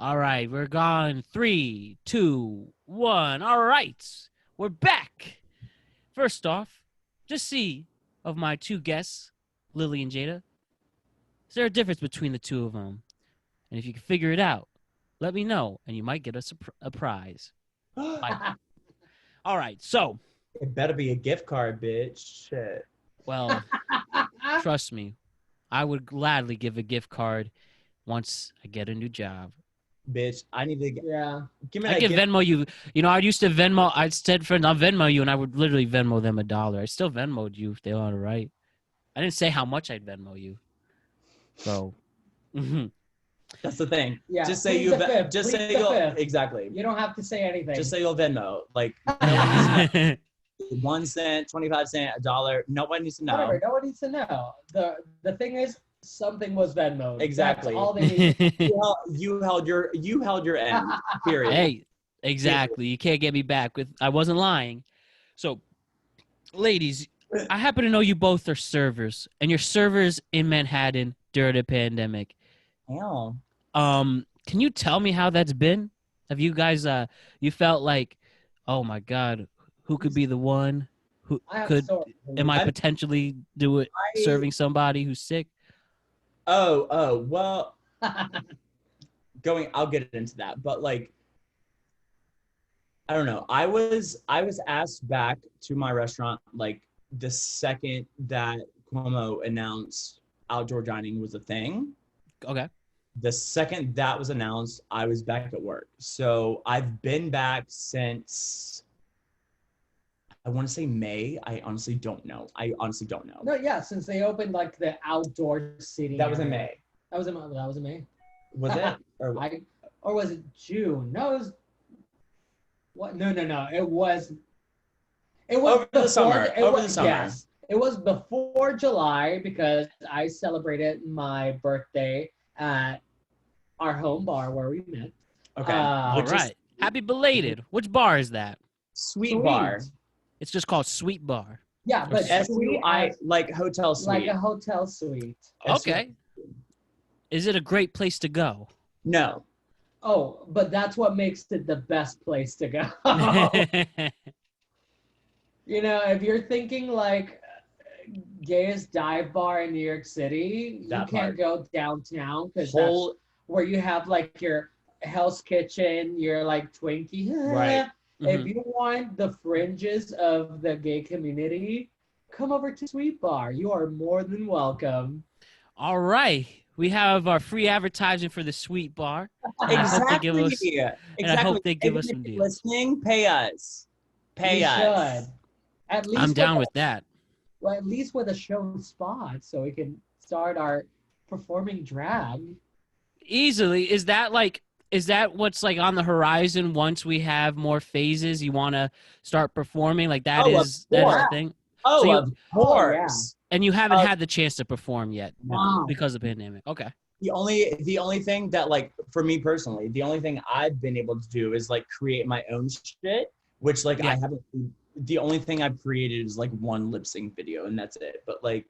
All right, we're gone. 3, 2, 1. All right, we're back. First off, just see of my two guests, Lily and Jayda. Is there a difference between the two of them? And if you can figure it out, let me know, and you might get us a prize. All right, so. It better be a gift card, bitch. Shit. Well, trust me, I would gladly give a gift card once I get a new job. Bitch, I need to get. Yeah. Give me I that can gift. Venmo you. You know, I used to Venmo. I said, friend, I'll Venmo you, and I would literally Venmo them $1. I still Venmoed you if they want to write. I didn't say how much I'd Venmo you. So. That's the thing. Yeah. Just say you'll exactly. You don't have to say anything. Just say you'll Venmo. Like 1 cent, 25 cents, $1. Nobody needs to know. Whatever. No one needs to know. The thing is, something was Venmo. Exactly. That's all they need. You held your end. Period. Hey, exactly. You can't get me back with. I wasn't lying. So, ladies, I happen to know you both are servers, and you're servers in Manhattan during the pandemic. Hell. Can you tell me how that's been? Have you guys you felt like, oh my God, who could be the one who could am I potentially do it serving somebody who's sick? Oh, well I'll get into that, but like I don't know. I was asked back to my restaurant like the second that Cuomo announced outdoor dining was a thing. Okay. The second that was announced, I was back at work. So I've been back since, I want to say May. I honestly don't know. No, yeah, since they opened like the outdoor seating. That was in May. That was in May. Was it? Or was it June? No, it was. What? No. It was over the summer. Yes, it was before July because I celebrated my birthday at our home bar where we met. Okay. All right. Happy belated. Which bar is that? Sweet Bar. It's just called Sweet Bar. Yeah, but SUI, like hotel suite. Like a hotel suite. Okay. Is it a great place to go? No. Oh, but that's what makes it the best place to go. You know, if you're thinking like gayest dive bar in New York City, you can't go downtown because that's where you have like your Hell's Kitchen, your like Twinkie. Right. If you want the fringes of the gay community, come over to Sweet Bar. You are more than welcome. All right. We have our free advertising for the Sweet Bar. Exactly. And I hope they give us some deals. Listening, pay us. Pay us. At least I'm down with that. Well, at least with a show spot, so we can start our performing drag. Easily. Is that what's like on the horizon once we have more phases? You want to start performing? Like that is the thing? Oh, so of course. And you haven't had the chance to perform yet because of the pandemic. Okay. The only thing that like for me personally, the only thing I've been able to do is like create my own shit, which like I haven't. The only thing I've created is like one lip sync video, and that's it. But like,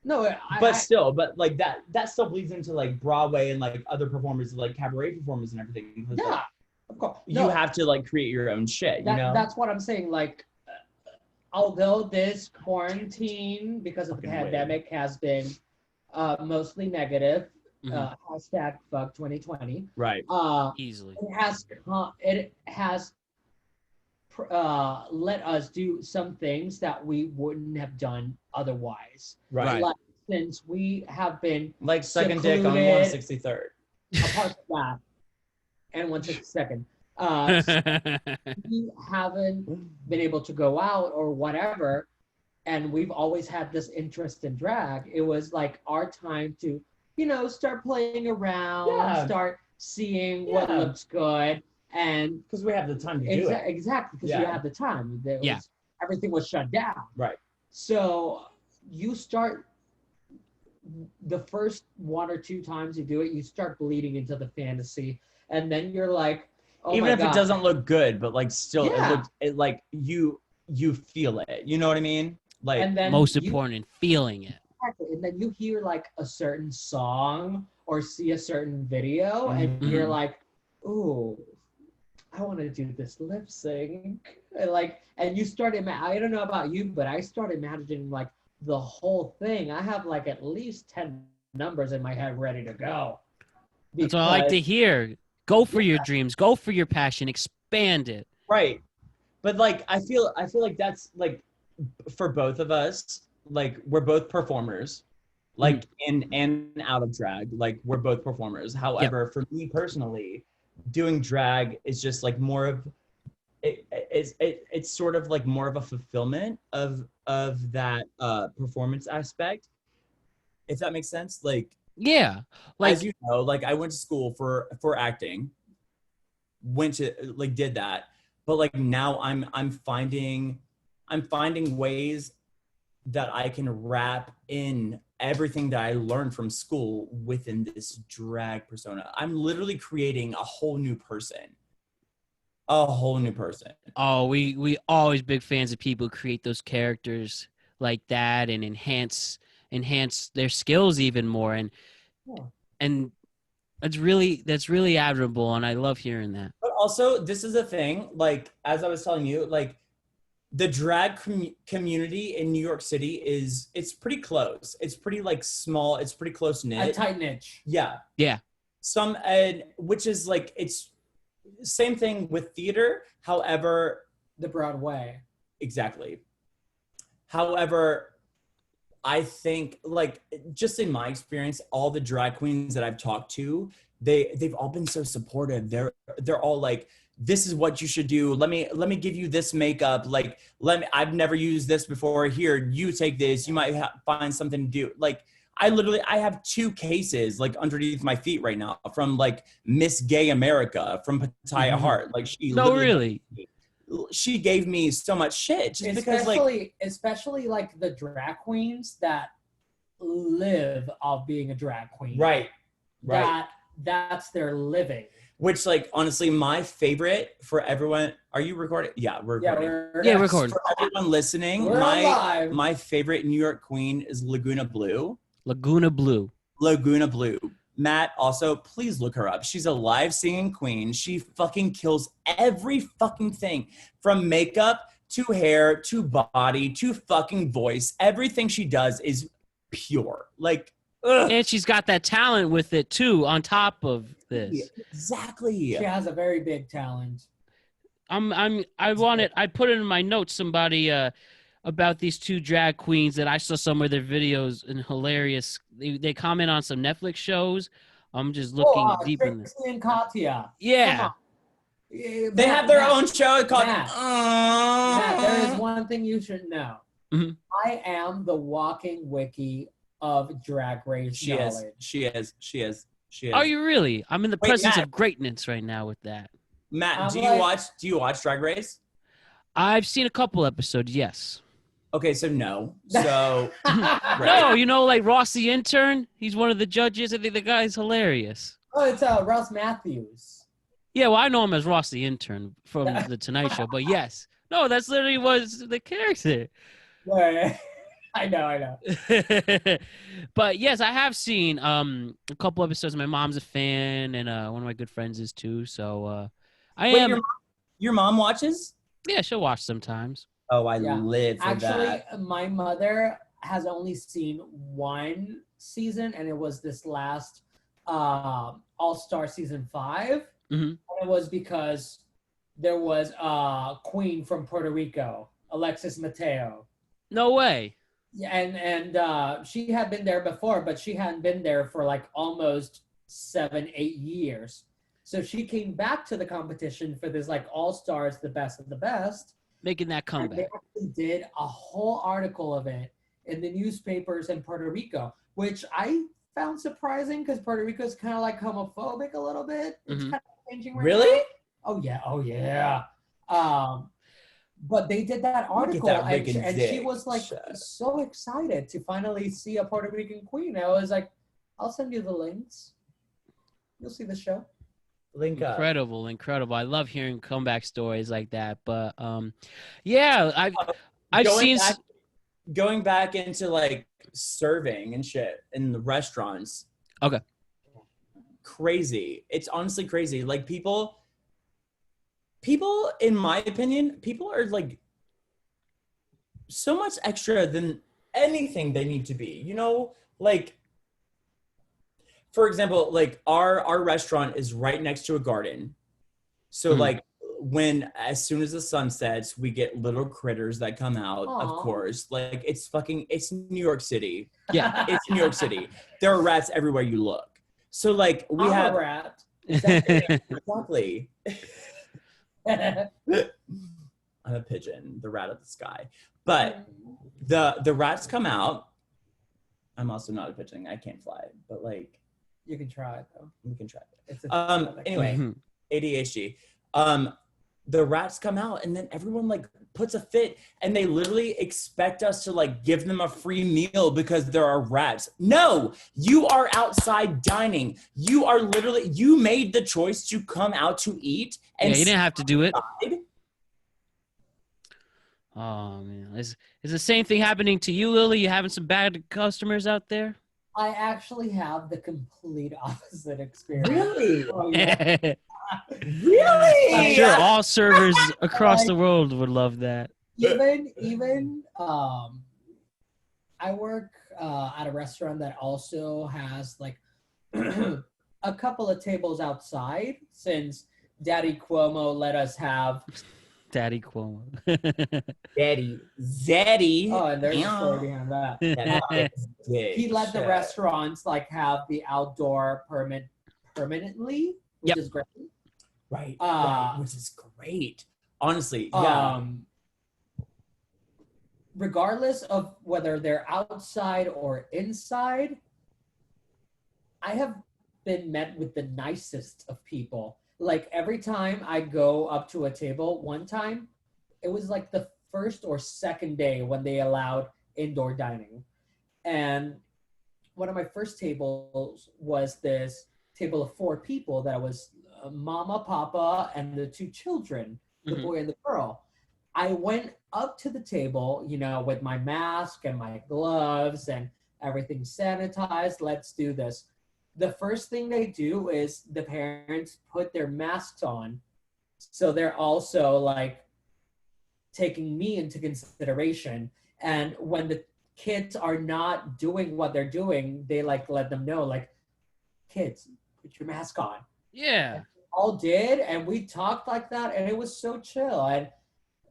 but like that still bleeds into like Broadway and like other performers, like cabaret performers and everything. Yeah, like, of course. You have to like create your own shit. You know, that's what I'm saying. Like, although this quarantine because of the pandemic has been mostly negative, hashtag fuck 2020. Right. Easily. It has let us do some things that we wouldn't have done otherwise. Right. Like, since we have been like sucking dick on 163rd. Apart from that, and 162nd. We haven't been able to go out or whatever, and we've always had this interest in drag. It was like our time to, start playing around, start seeing what looks good. And because we have the time to do it. Exactly, because you have the time. Everything was shut down. Right. So you start the first 1 or 2 times you do it, you start bleeding into the fantasy. And then you're like, oh even my if God. It doesn't look good, but like still it like you feel it. You know what I mean? Like most important, feeling it. Exactly. And then you hear like a certain song or see a certain video and Mhm. you're like, ooh, I want to do this lip sync. And you start, I don't know about you, but I start imagining like the whole thing. I have like at least 10 numbers in my head ready to go. That's what I like to Because, hear. Go for your dreams. Go for your passion. Expand it. Right. But like I feel like that's like for both of us, like we're both performers. Like in and out of drag, like we're both performers. However, for me personally, doing drag is just like more of it's sort of like more of a fulfillment of that performance aspect, if that makes sense. Like, Yeah. Like, as you know, like I went to school for acting, went to like did that, but like now I'm finding ways that I can wrap in everything that I learned from school within this drag persona. I'm literally creating a whole new person. oh, we always big fans of people who create those characters like that and enhance their skills even more. And that's really admirable, and I love hearing that. But also, this is a thing, like, as I was telling you, like, the drag community in New York City it's pretty close. It's pretty, like, small. It's pretty close-knit. a tight niche. Yeah. Yeah. Which is, like, it's same thing with theater. However... The Broadway. Exactly. However, I think, like, just in my experience, all the drag queens that I've talked to, they've all been so supportive. They're all like, this is what you should do. Let me give you this makeup. Like, I've never used this before. Here, you take this. You might find something to do. Like, I have 2 cases like underneath my feet right now from like Miss Gay America from Pataya Hart. Like, she gave me so much shit just because, like, especially like the drag queens that live off being a drag queen. Right. That's their living. Which, like, honestly, my favorite for everyone. Are you recording? Yeah, we're recording. We're recording. For everyone listening, my favorite New York queen is Laguna Blue. Matt, also, please look her up. She's a live singing queen. She fucking kills every fucking thing, from makeup to hair to body to fucking voice. Everything she does is pure. Like, ugh. And she's got that talent with it too, on top of this. Exactly. She has a very big talent. I put it in my notes, somebody about these 2 drag queens that I saw some of their videos, and hilarious. They comment on some Netflix shows. I'm just looking deep in this. Trixie and Katya. Yeah. They have their own show called Matt, there is one thing you should know. Mm-hmm. I am the walking wiki of Drag Race knowledge. She is. Are you really? I'm in the presence of greatness right now with that. Matt, do you watch Drag Race? I've seen a couple episodes, yes. Okay, so no. So right. No, you know, like Ross the intern, he's one of the judges. I think the guy's hilarious. Oh, it's Ross Matthews. Yeah, well, I know him as Ross the intern from the Tonight Show, but yes. No, that's literally was the character. I know. But yes, I have seen a couple episodes. My mom's a fan, and one of my good friends is too. So Your mom watches? Yeah, she'll watch sometimes. Oh, I live for that. Actually, my mother has only seen 1 season, and it was this last All-Star season 5. Mm-hmm. And it was because there was a queen from Puerto Rico, Alexis Mateo. No way. Yeah, and she had been there before, but she hadn't been there for like almost 7-8 years. So she came back to the competition for this like All-Stars, the best of the best. Making that comeback. And they actually did a whole article of it in the newspapers in Puerto Rico, which I found surprising because Puerto Rico is kind of like homophobic a little bit. It's kind of changing right now. Oh yeah. But they did that article, and she was like so excited to finally see a Puerto Rican queen. I was like, I'll send you the links. You'll see the show. Link up. Incredible. I love hearing comeback stories like that. But yeah, I've seen going back into like serving and shit in the restaurants. Okay. crazy. It's honestly crazy. Like people, in my opinion, people are like so much extra than anything they need to be, you know? Like, for example, like our restaurant is right next to a garden. So like as soon as the sun sets, we get little critters that come out. Aww. Of course. Like it's New York City. Yeah. It's New York City. There are rats everywhere you look. So like we have a rat. Exactly. I'm a pigeon, the rat of the sky. But the rats come out. I'm also not a pigeon. I can't fly. But like you can try it though. We can try it. Anyway, ADHD. The rats come out and then everyone like puts a fit and they literally expect us to like give them a free meal because there are rats. No, you are outside dining. You are literally, you made the choice to come out to eat. And you didn't have to do it. Oh man, is the same thing happening to you, Lily? You having some bad customers out there? I actually have the complete opposite experience. Really? Oh, yeah. Really? I'm sure all servers across the world would love that. Even I work at a restaurant that also has like a couple of tables outside since Daddy Cuomo let us have Daddy Cuomo. Daddy. Zaddy. Oh, and there's a story behind that. He let the restaurants like have the outdoor permanently, which is great. Right. Which is great. Honestly, yeah. Regardless of whether they're outside or inside, I have been met with the nicest of people. Like every time I go up to a table, one time, it was like the first or second day when they allowed indoor dining. And one of my first tables was this table of 4 people that was mama, papa, and the 2 children, the boy and the girl. I went up to the table, you know, with my mask and my gloves and everything sanitized. Let's do this. The first thing they do is the parents put their masks on. So they're also like taking me into consideration. And when the kids are not doing what they're doing, they like let them know, like, kids, put your mask on. Yeah. And all did, and we talked like that, and it was so chill. And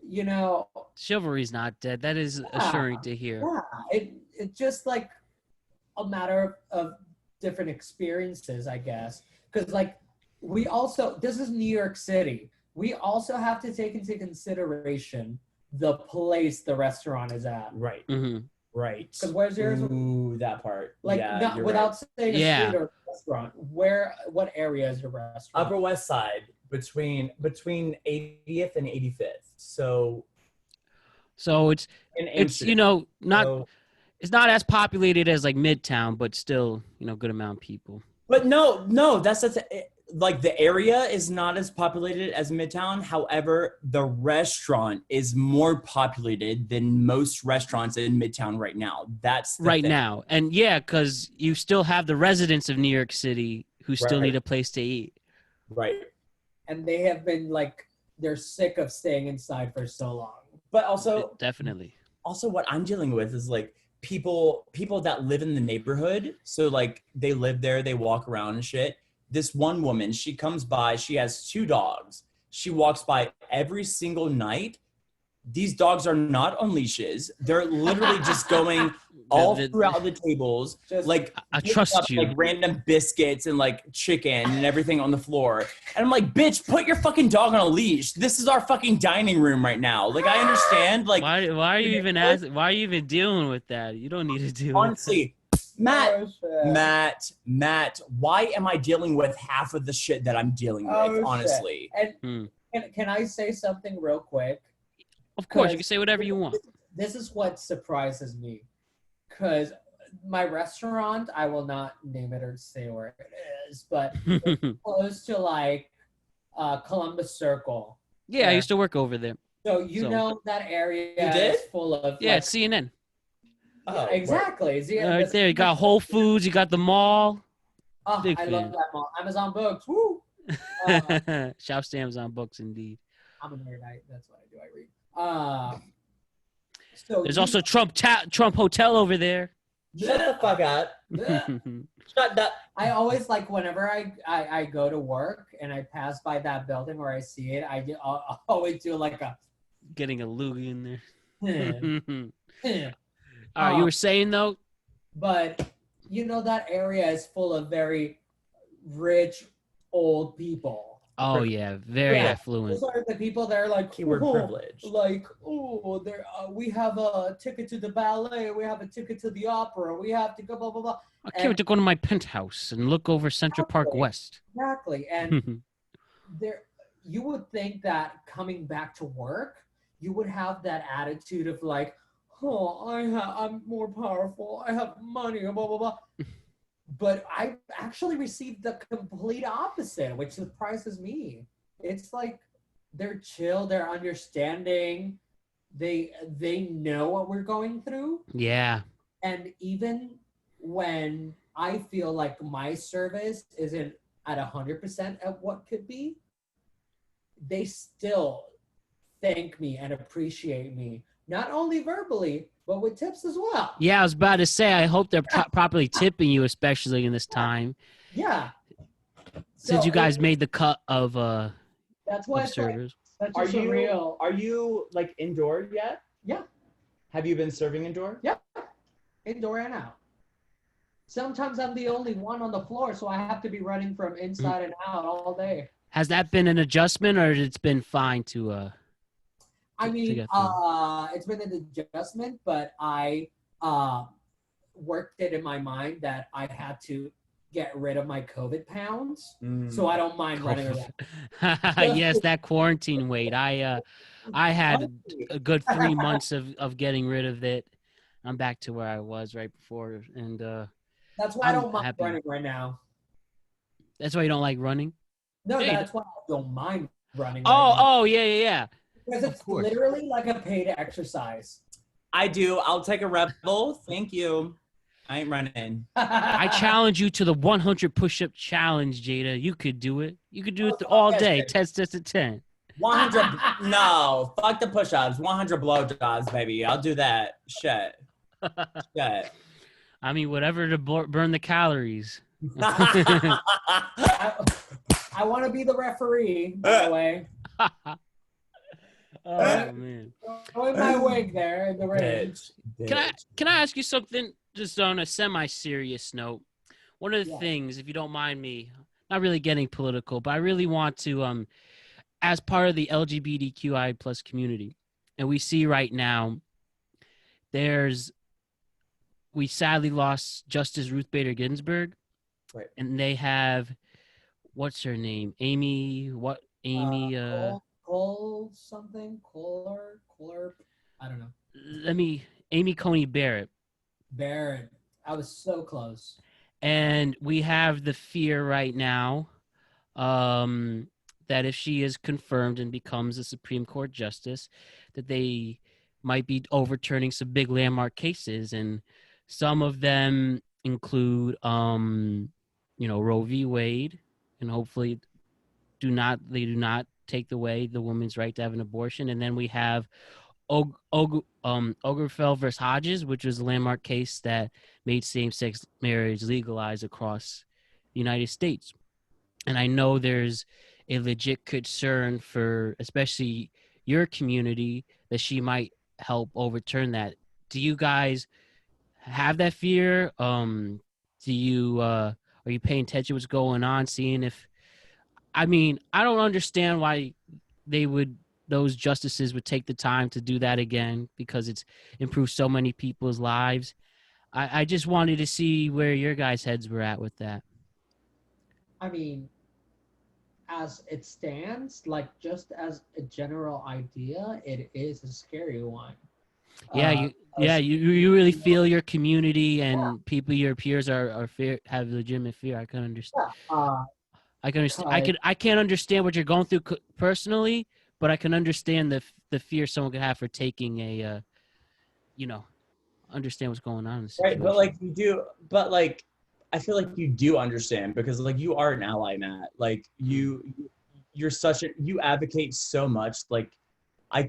you know, chivalry's not dead. That is assuring to hear. Yeah, it just like a matter of different experiences, I guess. Because like we also, this is New York City. We also have to take into consideration the place the restaurant is at. Right. Right. Because where's yours? Ooh, that part. Like, yeah, without saying a street or a restaurant, what area is your restaurant? Upper West Side, between 80th and 85th. So it's you know, it's not as populated as like Midtown, but still, you know, good amount of people. But no, that's like the area is not as populated as Midtown. However, the restaurant is more populated than most restaurants in Midtown right now. That's the right thing. now. And yeah, because you still have the residents of New York City who still need a place to eat. Right. And they have been like, they're sick of staying inside for so long. But also, definitely. Also, what I'm dealing with is like people that live in the neighborhood. So like they live there, they walk around and shit. This one woman, she comes by, she has 2 dogs. She walks by every single night. These dogs are not on leashes. They're literally just going all throughout the tables. Like, I trust you. Like random biscuits and like chicken and everything on the floor. And I'm like, bitch, put your fucking dog on a leash. This is our fucking dining room right now. Like, I understand. Like, why are you even asking? Why are you even dealing with that? You don't need to do it. Honestly, Matt, why am I dealing with half of the shit that I'm dealing with, honestly? And can I say something real quick? Of course, you can say whatever you want. This is what surprises me. Because my restaurant, I will not name it or say where it is, but it's close to like Columbus Circle. Yeah, I used to work over there. So you know that area is full of... Yeah, it's CNN. Oh, exactly. Right there, you got Whole Foods, you got the mall. Oh, Big I fan. love that mall. Amazon Books. Woo! Uh, Shouts to Amazon Books, indeed. I'm a nerd. That's what I do. I read. So There's also Trump Hotel over there. Shut the fuck up. Shut up. I always like whenever I go to work and I pass by that building or I see it, I'll always do like a Getting a loogie in there. eh. All right, you were saying though? But you know that area is full of very rich old people. Oh yeah, very affluent. Those are the people that are like Keyword privilege. Like, we have a ticket to the ballet, we have a ticket to the opera, we have to go blah blah blah. I can't wait to go to my penthouse and look over Central Park West. Exactly, and you would think that coming back to work, you would have that attitude of like, I'm more powerful, I have money, blah blah blah. But I actually received the complete opposite, which surprises me. It's like they're chill, they're understanding, they know what we're going through. Yeah. And even when I feel like my service isn't at 100% of what could be, they still thank me and appreciate me, not only verbally, but with tips as well. Yeah, I was about to say, I hope they're properly tipping you, especially in this time. Yeah. Since you guys made the cut of that's why servers. Are you like indoor yet? Yeah. Have you been serving indoor? Yeah. Indoor and out. Sometimes I'm the only one on the floor, so I have to be running from inside and out all day. Has that been an adjustment, or it's been fine to I mean, it's been an adjustment, but I worked it in my mind that I had to get rid of my COVID pounds, so I don't mind running around. Yes, that quarantine weight. I had a good 3 months of getting rid of it. I'm back to where I was right before, and that's why I don't mind running right now. That's why you don't like running? No, that's why I don't mind running. Oh, yeah. Because it's literally like a paid exercise. I do. I'll take a rebel. Thank you. I ain't running. I challenge you to the 100 push-up challenge, Jayda. You could do it. You could do it all day. Test to 10. 100. No, fuck the push-ups. 100 blowjobs, baby. I'll do that. Shit. I mean, whatever to burn the calories. I want to be the referee, by the way. Oh man! Throwing my wig there in the ring. Can I ask you something? Just on a semi-serious note. One of the things, if you don't mind me, not really getting political, but I really want to, as part of the LGBTQI plus community, and we see right now, we sadly lost Justice Ruth Bader Ginsburg, right? And they have, what's her name? Amy. Kohler, I don't know. Amy Coney Barret. I was so close. And we have the fear right now that if she is confirmed and becomes a Supreme Court justice, that they might be overturning some big landmark cases. And some of them include, Roe v. Wade, and hopefully they do not take away the woman's right to have an abortion. And then we have Obergefell versus Hodges, which was a landmark case that made same-sex marriage legalized across the United States. And I know there's a legit concern for especially your community that she might help overturn that. Do you guys have that fear? Are you paying attention to what's going on, seeing if I don't understand why those justices would take the time to do that again, because it's improved so many people's lives. I just wanted to see where your guys' heads were at with that. I mean, as it stands, like just as a general idea, it is a scary one. You really feel your community and people, your peers have legitimate fear. I can understand. I can understand. I can't understand what you're going through personally, but I can understand the fear someone could have for taking understand what's going on in the situation. Right, but like you do, but like I feel like you do understand because like you are an ally, Matt. Like you advocate so much. Like I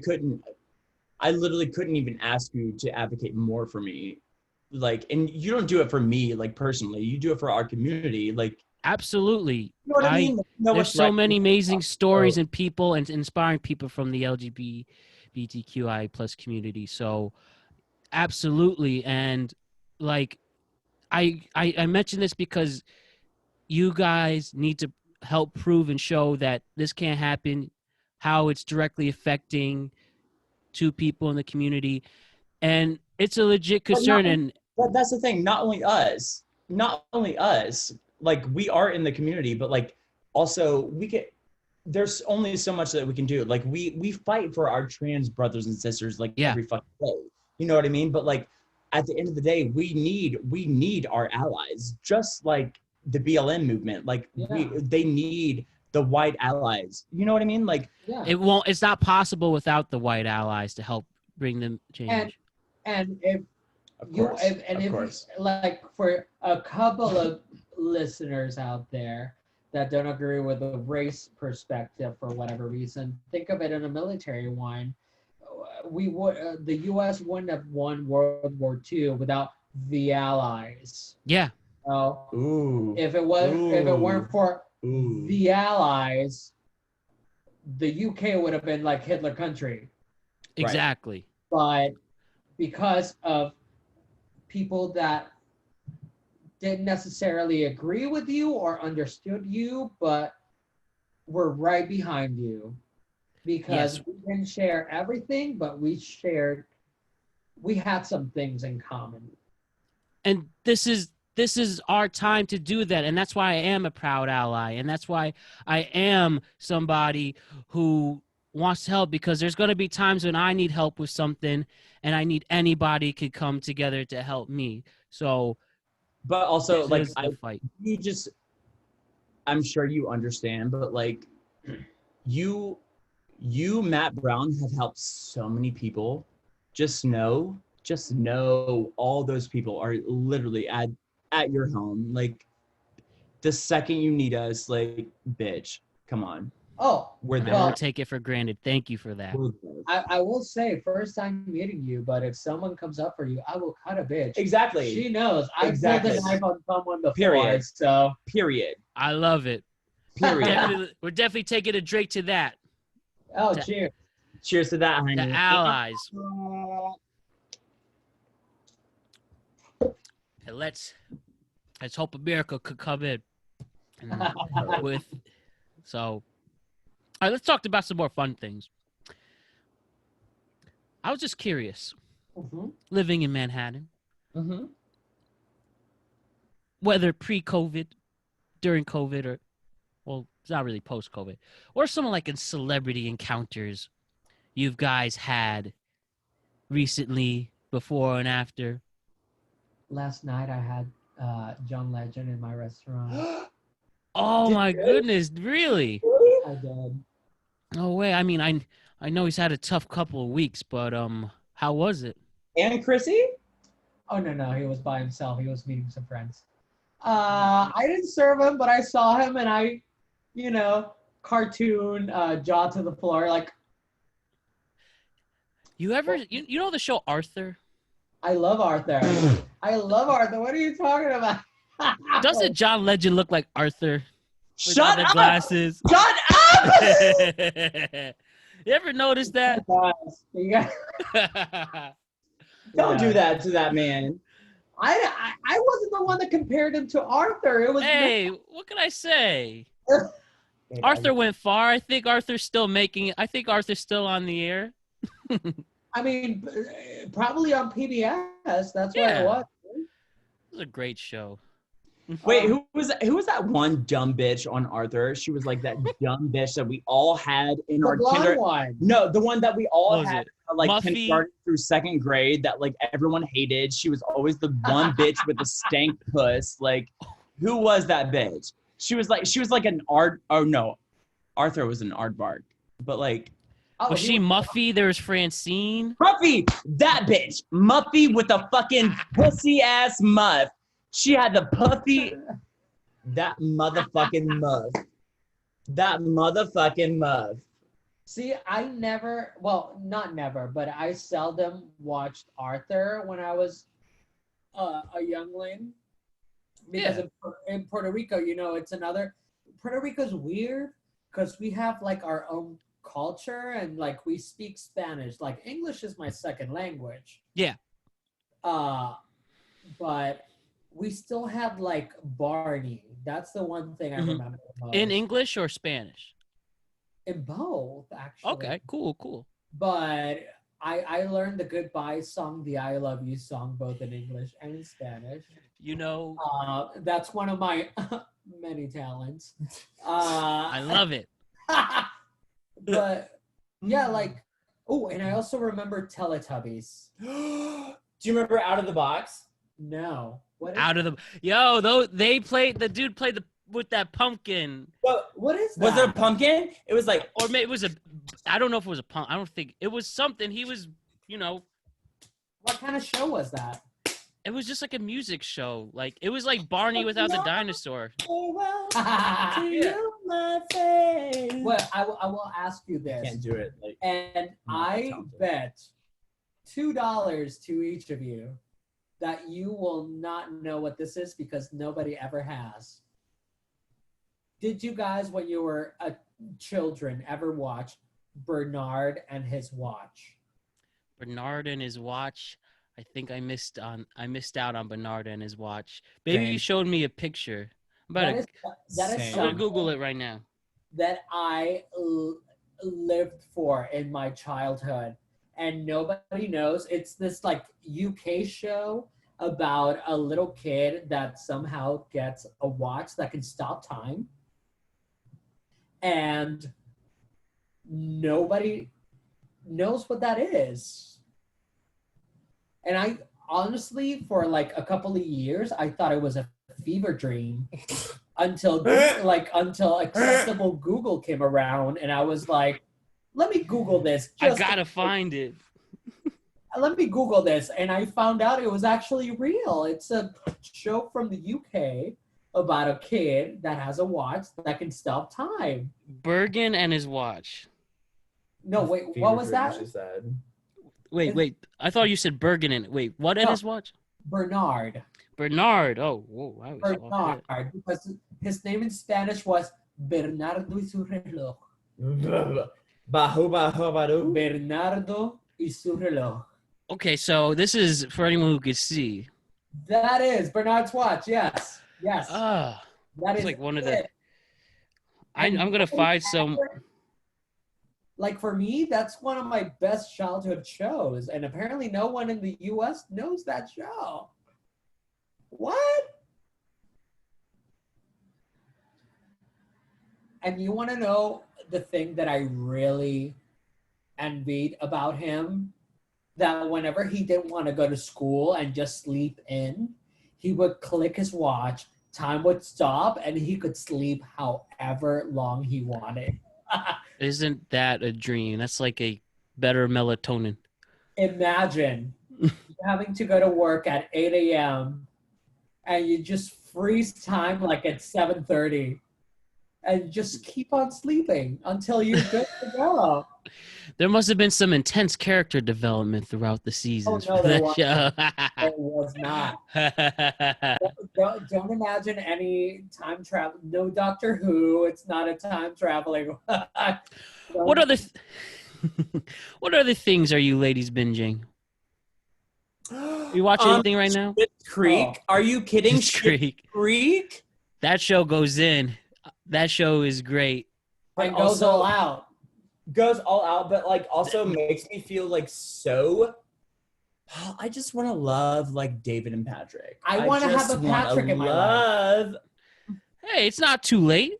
literally couldn't even ask you to advocate more for me. Like, and you don't do it for me, like personally, you do it for our community. Like, Absolutely. you know what I mean? Like, There's so many amazing stories and people and inspiring people from the LGBTQI plus community. So absolutely. And like, I mention this because you guys need to help prove and show that this can't happen, how it's directly affecting two people in the community. And it's a legit concern. But that's the thing, not only us, like we are in the community, but like also there's only so much that we can do. Like we fight for our trans brothers and sisters like every fucking day. You know what I mean? But like at the end of the day, we need our allies, just like the BLM movement. Like they need the white allies. You know what I mean? Like it's not possible without the white allies to help bring them change. And if like for a couple of listeners out there that don't agree with the race perspective for whatever reason, think of it in a military one. The U.S. wouldn't have won World War II without the Allies. Yeah. So if it weren't for the Allies, the UK would have been like Hitler country. Exactly. Right? But because of people that didn't necessarily agree with you or understood you, but were right behind you. Because we didn't share everything, but we had some things in common. And this is our time to do that. And that's why I am a proud ally. And that's why I am somebody who wants to help, because there's going to be times when I need help with something and I need anybody could come together to help me. So, but also like fight. I'm sure you understand, but like you, Matt Brown, have helped so many people. Just know all those people are literally at your home. Like the second you need us, like, bitch, come on. Oh, I don't take it for granted. Thank you for that. I will say, first time meeting you, but if someone comes up for you, I will cut a bitch. Exactly. She knows. I've pulled a knife on someone before. Period. So. Period. I love it. Period. We're definitely taking a drink to that. Oh, cheers. Cheers to that, honey. The allies. And let's hope America could come in with. So, all right, let's talk about some more fun things. I was just curious, living in Manhattan, whether pre-COVID, during COVID, or, well, it's not really post-COVID, or some like in celebrity encounters you guys had recently, before and after. Last night I had John Legend in my restaurant. Oh my goodness, really? I did. No way. I mean, I know he's had a tough couple of weeks, but how was it? And Chrissy? Oh no, he was by himself. He was meeting some friends. I didn't serve him, but I saw him and I, cartoon jaw to the floor like. You know the show Arthur? I love Arthur. What are you talking about? Doesn't John Legend look like Arthur? Shut up! Glasses. Shut up! You ever notice that? Don't do that to that man. I wasn't the one that compared him to Arthur. It was. Hey, what can I say? Arthur went far. I think Arthur's still making it. I think Arthur's still on the air. I mean, probably on PBS. That's where it was. It was a great show. Wait, who was that one dumb bitch on Arthur? She was like that dumb bitch that we all had in our kindergarten. One. No, the one that we all had like Muffy? kindergarten through second grade that like everyone hated. She was always the one bitch with the stank puss. Like, who was that bitch? She was like an art. Oh no, Arthur was an aardvark, but like. Was she Muffy? There was Francine. Muffy, that bitch. Muffy with a fucking pussy ass muff. She had the puffy. That motherfucking muff. That motherfucking muff. See, I never, well, not never, but I seldom watched Arthur when I was a youngling. Because in Puerto Rico, you know, Puerto Rico's weird because we have like our own culture and like we speak Spanish. Like English is my second language. Yeah. But we still have like Barney. That's the one thing I remember most. In English or Spanish? In both, actually. Okay, cool. But I learned the goodbye song, the I love you song, both in English and in Spanish. You know, that's one of my many talents. I love it. But yeah, like, oh, and I also remember Teletubbies. Do you remember Out of the Box? No. What the dude played with that pumpkin. What is that? Was it a pumpkin? It was like, or maybe it was I don't know if it was a pumpkin. I don't think it was something. He was, you know. What kind of show was that? It was just like a music show. Like it was like Barney without the dinosaur. Well, I will ask you this. I can't do it. Like, and I bet $2 to each of you that you will not know what this is because nobody ever has. Did you guys, when you were children, ever watch Bernard and His Watch? Bernard and His Watch. I think I missed out on Bernard and His Watch. Maybe you showed me a picture. That is I'm gonna Google it right now. That I lived for in my childhood, and nobody knows. It's this like UK show about a little kid that somehow gets a watch that can stop time, and nobody knows what that is. And I honestly, for like a couple of years, I thought it was a fever dream until accessible Google came around, and I was like, "Let me Google this." I gotta find it. Let me Google this, and I found out it was actually real. It's a show from the UK about a kid that has a watch that can stop time. Bergen and His Watch. No, wait, what was that? Wait. I thought you said Bergen and what and His Watch? Bernard. Oh, whoa. Bernard, because his name in Spanish was Bernardo y su reloj. Bernardo y su reloj. Okay, so this is for anyone who could see. That is Bernard's watch. Yes. That is like one of the. I'm gonna find some. Like for me, that's one of my best childhood shows, and apparently no one in the U.S. knows that show. What? And you want to know the thing that I really envied about him? That whenever he didn't want to go to school and just sleep in, he would click his watch, time would stop, and he could sleep however long he wanted. Isn't that a dream? That's like a better melatonin. Imagine having to go to work at 8 a.m. and you just freeze time like at 7:30 and just keep on sleeping until you're good to go. There must have been some intense character development throughout the seasons. Oh, no, there was not. Don't imagine any time travel. No Doctor Who. It's not a time traveling. What other things are you ladies binging? You watch anything right now? Schitt's Creek? Are you kidding? Schitt's Creek? That show goes in. That show is great. And goes all out. Goes all out, but like also makes me feel like so. I just want to love like David and Patrick. I want to have a Patrick in my life. Hey, it's not too late.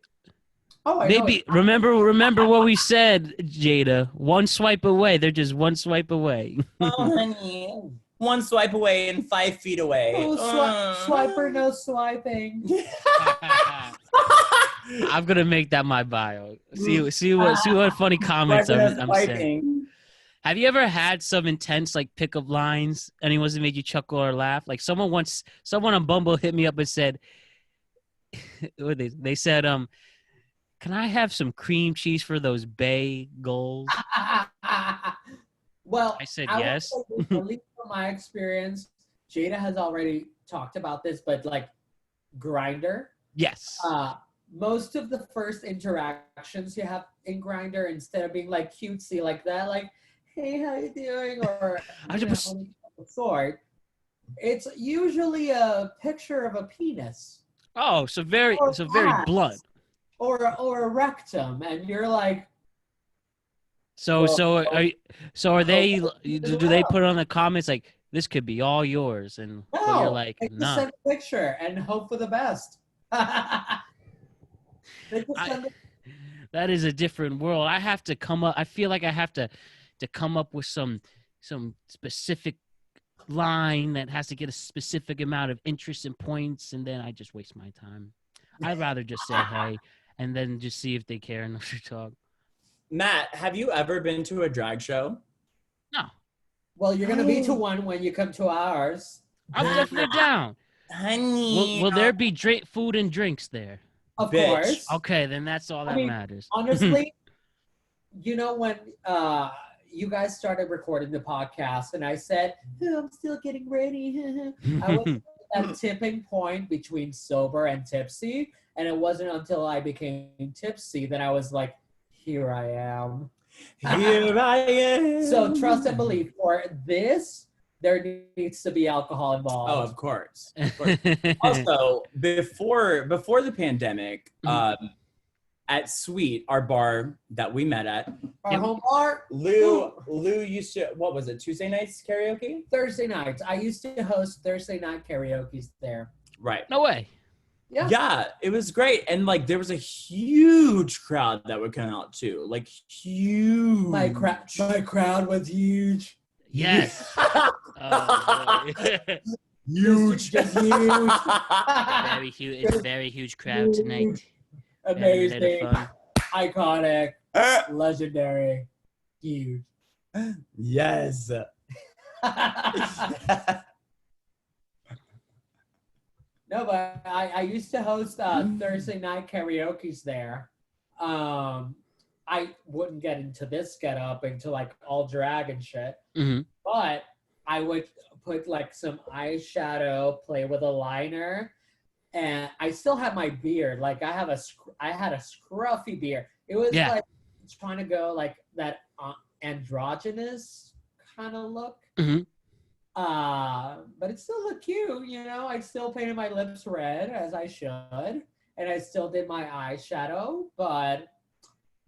Oh, I maybe know. Remember what we said, Jada. One swipe away. They're just one swipe away. Oh, honey. One swipe away and 5 feet away. Oh, swiper, no swiping. I'm gonna make that my bio. See what funny comments I'm saying. Have you ever had some intense like pickup lines? Anyone's that made you chuckle or laugh? Like someone on Bumble hit me up and said, they said, can I have some cream cheese for those bagels? Well, I said I yes. will say, at least from my experience, Jayda has already talked about this, but like Grindr. Yes. Most of the first interactions you have in Grindr, instead of being like cutesy like that, like, hey, how you doing? Or sort, it's usually a picture of a penis. Oh, so very blunt. Or a rectum, and you're like, So are they? Do they put on the comments like this could be all yours, and no, you're like, they just nah. send a picture and hope for the best. That is a different world. I have to come up. I feel like I have to come up with some specific line that has to get a specific amount of interest and points, and then I just waste my time. I'd rather just say hey, and then just see if they care enough to talk. Matt, have you ever been to a drag show? No. Well, you're gonna be to one when you come to ours. I'm definitely down. Honey. Will there be food and drinks there? Of Bitch. course. Okay, then that's all that matters. Honestly, you know, when you guys started recording the podcast and I said, oh, I'm still getting ready. I was at that tipping point between sober and tipsy. And it wasn't until I became tipsy that I was like, here I am. Here I am. So trust and believe. For this, there needs to be alcohol involved. Oh, of course. Also, before the pandemic, at Sweet, our bar that we met at, our home bar, Lou used to, what was it, Tuesday nights karaoke? Thursday nights. I used to host Thursday night karaoke's there. Right. No way. Yeah, it was great. And like there was a huge crowd that would come out too. Like huge. My crowd was huge. Yes. Huge. Just huge. Very huge. It's a very huge crowd tonight. Amazing. Iconic. Legendary. Huge. Yes. No, but I used to host Thursday night karaoke's there. I wouldn't get into this getup into like all drag and shit. Mm-hmm. But I would put like some eyeshadow, play with a liner, and I still have my beard. Like I had a scruffy beard. It was like trying to go like that androgynous kind of look. Mm-hmm. But it still looked cute, you know. I still painted my lips red as I should, and I still did my eyeshadow, but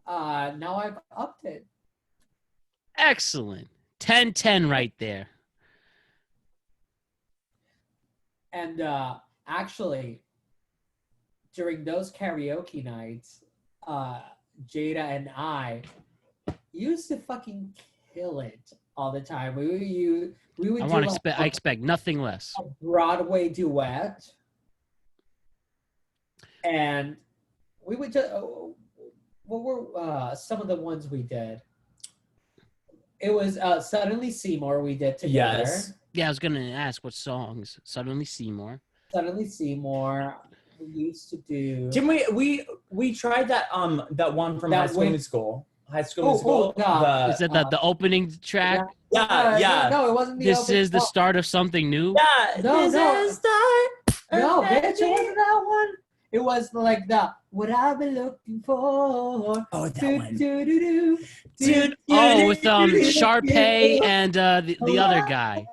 now I've upped it. Excellent. 10-10 right there. And actually, during those karaoke nights, Jayda and I used to fucking kill it all the time. We would I expect nothing less. A Broadway duet. And we would just, what were some of the ones we did? It was Suddenly Seymour we did together. Yes. Yeah, I was going to ask what songs. Suddenly Seymour. Suddenly Seymour. We used to do. Didn't we tried that that one from High School Musical. High School Musical. Is that the opening track? Yeah. No, it wasn't the This is the start of something new? Yeah. No, this is the start. No, bitch, it wasn't that one. It was like the What I've Been Looking For. Oh, that one. Dude. Oh, with Sharpay and the other guy.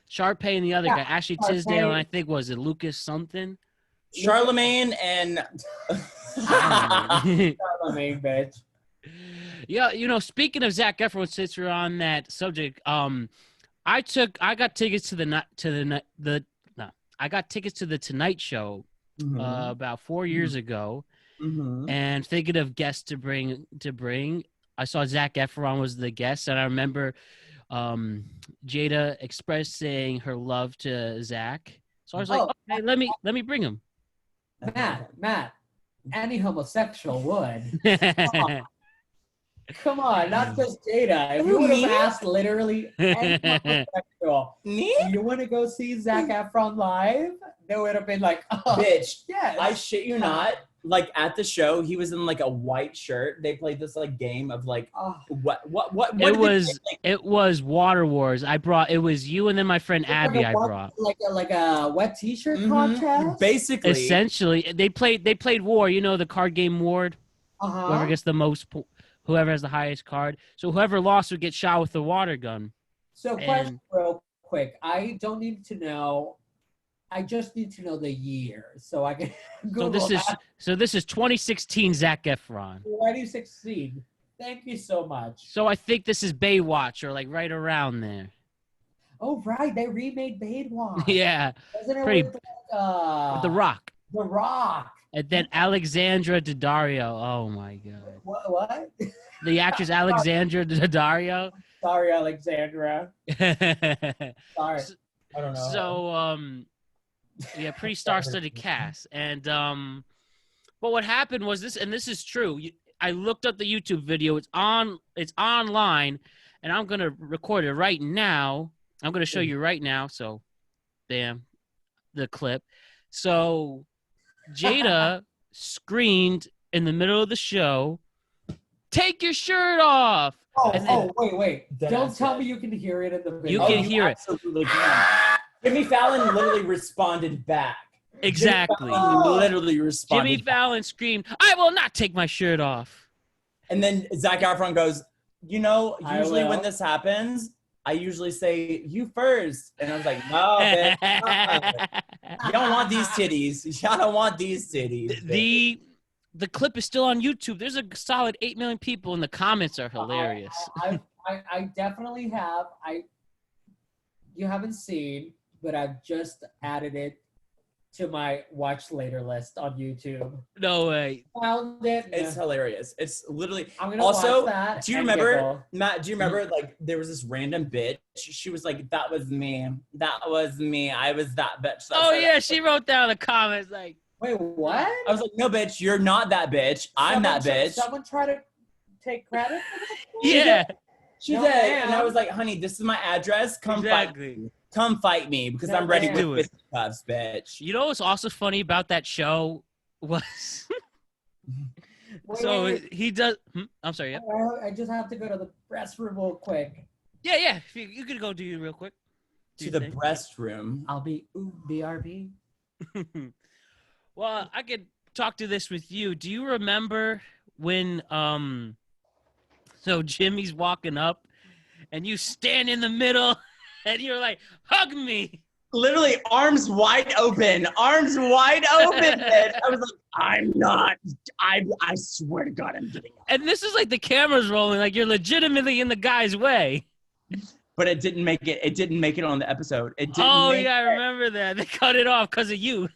Sharpay and the other guy. Ashley Tisdale, and I think, was it Lucas something? Charlemagne and Charlemagne, bitch. Yeah, you know, speaking of Zac Efron, since we're on that subject, I got tickets to the Tonight Show about 4 years ago, and thinking of guests to bring. I saw Zac Efron was the guest, and I remember Jayda expressing her love to Zac. So I was like, okay, let me bring him. Matt, any homosexual would. Come on, not just Jada. If you would have asked literally any homosexual, Me? do you want to go see Zac Efron live? They would have been like, oh, bitch. yes. I shit you not. Like at the show, he was in like a white shirt. They played this like game of like what it was Water Wars. It was you and then my friend Abby. I brought like a wet T-shirt contest. Basically, essentially, they played War. You know the card game War. Whoever gets the most, whoever has the highest card. So whoever lost would get shot with the water gun. So question real quick. I don't need to know. I just need to know the year so I can Google this is 2016 Zac Efron. 2016. Thank you so much. So I think this is Baywatch or like right around there. Oh right, they remade Baywatch. Yeah. Wasn't it with with The Rock. The Rock. And then Alexandra Daddario. Oh my god. What? The actress Alexandra Daddario. Sorry, Alexandra. Sorry. I don't know. So yeah, pretty star-studded cast. And but what happened was this, and this is true. I looked up the YouTube video. It's online, and I'm gonna record it right now. I'm gonna show you right now. So, bam, the clip. So, Jada screamed in the middle of the show, "Take your shirt off!" Wait. Don't tell me you can hear it in the video. You can hear it. Absolutely can. Jimmy Fallon literally responded back. Exactly. Literally responded. Jimmy Fallon screamed, "I will not take my shirt off." And then Zac Efron goes, usually when this happens, I usually say, you first. And I was like, no, bitch. You don't want these titties. You don't want these titties. The clip is still on YouTube. There's a solid 8 million people, and the comments are hilarious. I definitely have. You haven't seen, but I've just added it to my watch later list on YouTube. No way. Found it. It's hilarious. It's literally. I'm gonna also, watch that. Do you remember, Matt? Do you remember like there was this random bitch? She was like, "That was me. That was me. I was that bitch." She wrote down in the comments like, "Wait, what?" I was like, "No, bitch. You're not that bitch. I'm that bitch." Someone try to take credit for this? Yeah. She did, and I was like, "Honey, this is my address. Come fight me. Come fight me because I'm ready with fist cuffs, bitch." You know what's also funny about that show was he does. I'm sorry. Yeah. I just have to go to the restroom real quick. Yeah. You could go do it real quick. To the breast room. I'll be BRB. Well, I could talk to this with you. Do you remember when so Jimmy's walking up and you stand in the middle and you're like, "Hug me." Literally arms wide open. Bitch. I was like, I'm not. I swear to God, I'm getting up. And this is like the camera's rolling, like you're legitimately in the guy's way. But it didn't make it. It didn't make it on the episode. It didn't. I remember that. They cut it off because of you.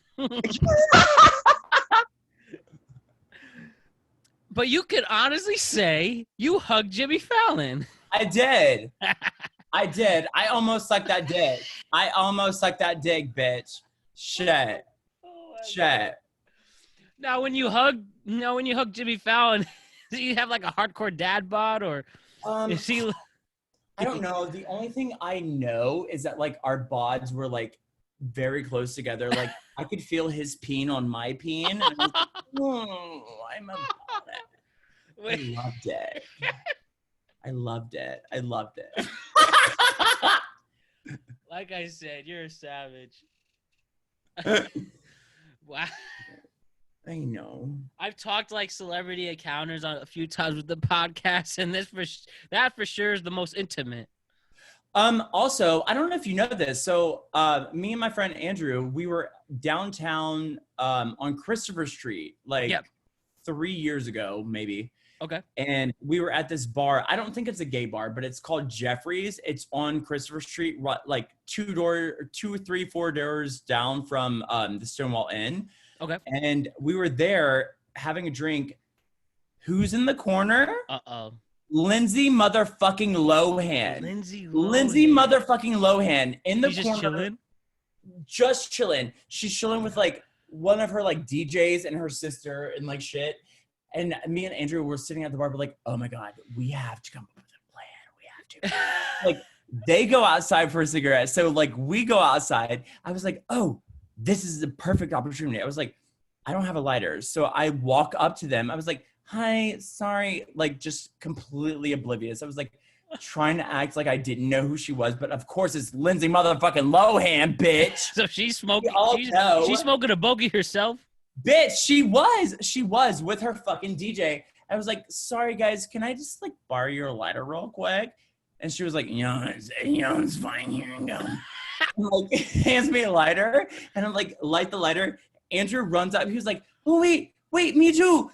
But you could honestly say you hugged Jimmy Fallon. I did. I almost sucked that dick. Bitch. Shit. Shit. Now, when you hug Jimmy Fallon, do you have like a hardcore dad bod, or is he? I don't know. The only thing I know is that like our bods were like very close together. Like I could feel his peen on my peen. And I was like, I'm about it. I loved it. Like I said, you're a savage. Wow. I know. I've talked like celebrity encounters on a few times with the podcast, and that for sure is the most intimate. Also, I don't know if you know this. So, me and my friend Andrew, we were downtown on Christopher Street, 3 years ago, maybe. Okay. And we were at this bar. I don't think it's a gay bar, but it's called Jeffrey's. It's on Christopher Street, like 2, 3, 4 doors down from the Stonewall Inn. Okay. And we were there having a drink. Who's in the corner? Uh-oh. Lindsey motherfucking Lohan. Lindsey motherfucking Lohan in the corner. Just chilling? Just chilling. She's chilling with like one of her like DJs and her sister and like shit. And me and Andrew were sitting at the bar, we're like, oh my God, we have to come up with a plan. We have to. Like, they go outside for a cigarette. So like we go outside. I was like, oh, this is the perfect opportunity. I was like, I don't have a lighter. So I walk up to them. I was like, hi, sorry. Like just completely oblivious. I was like trying to act like I didn't know who she was. But of course it's Lindsey motherfucking Lohan, bitch. So she's smoking. Know. She's smoking a bogey herself. Bitch, she was with her fucking DJ. I was like, sorry guys, can I just like borrow your lighter real quick? And she was like, it's fine, here you go. And, like, hands me a lighter, and I'm like, light the lighter. Andrew runs up. He was like, oh, wait, me too.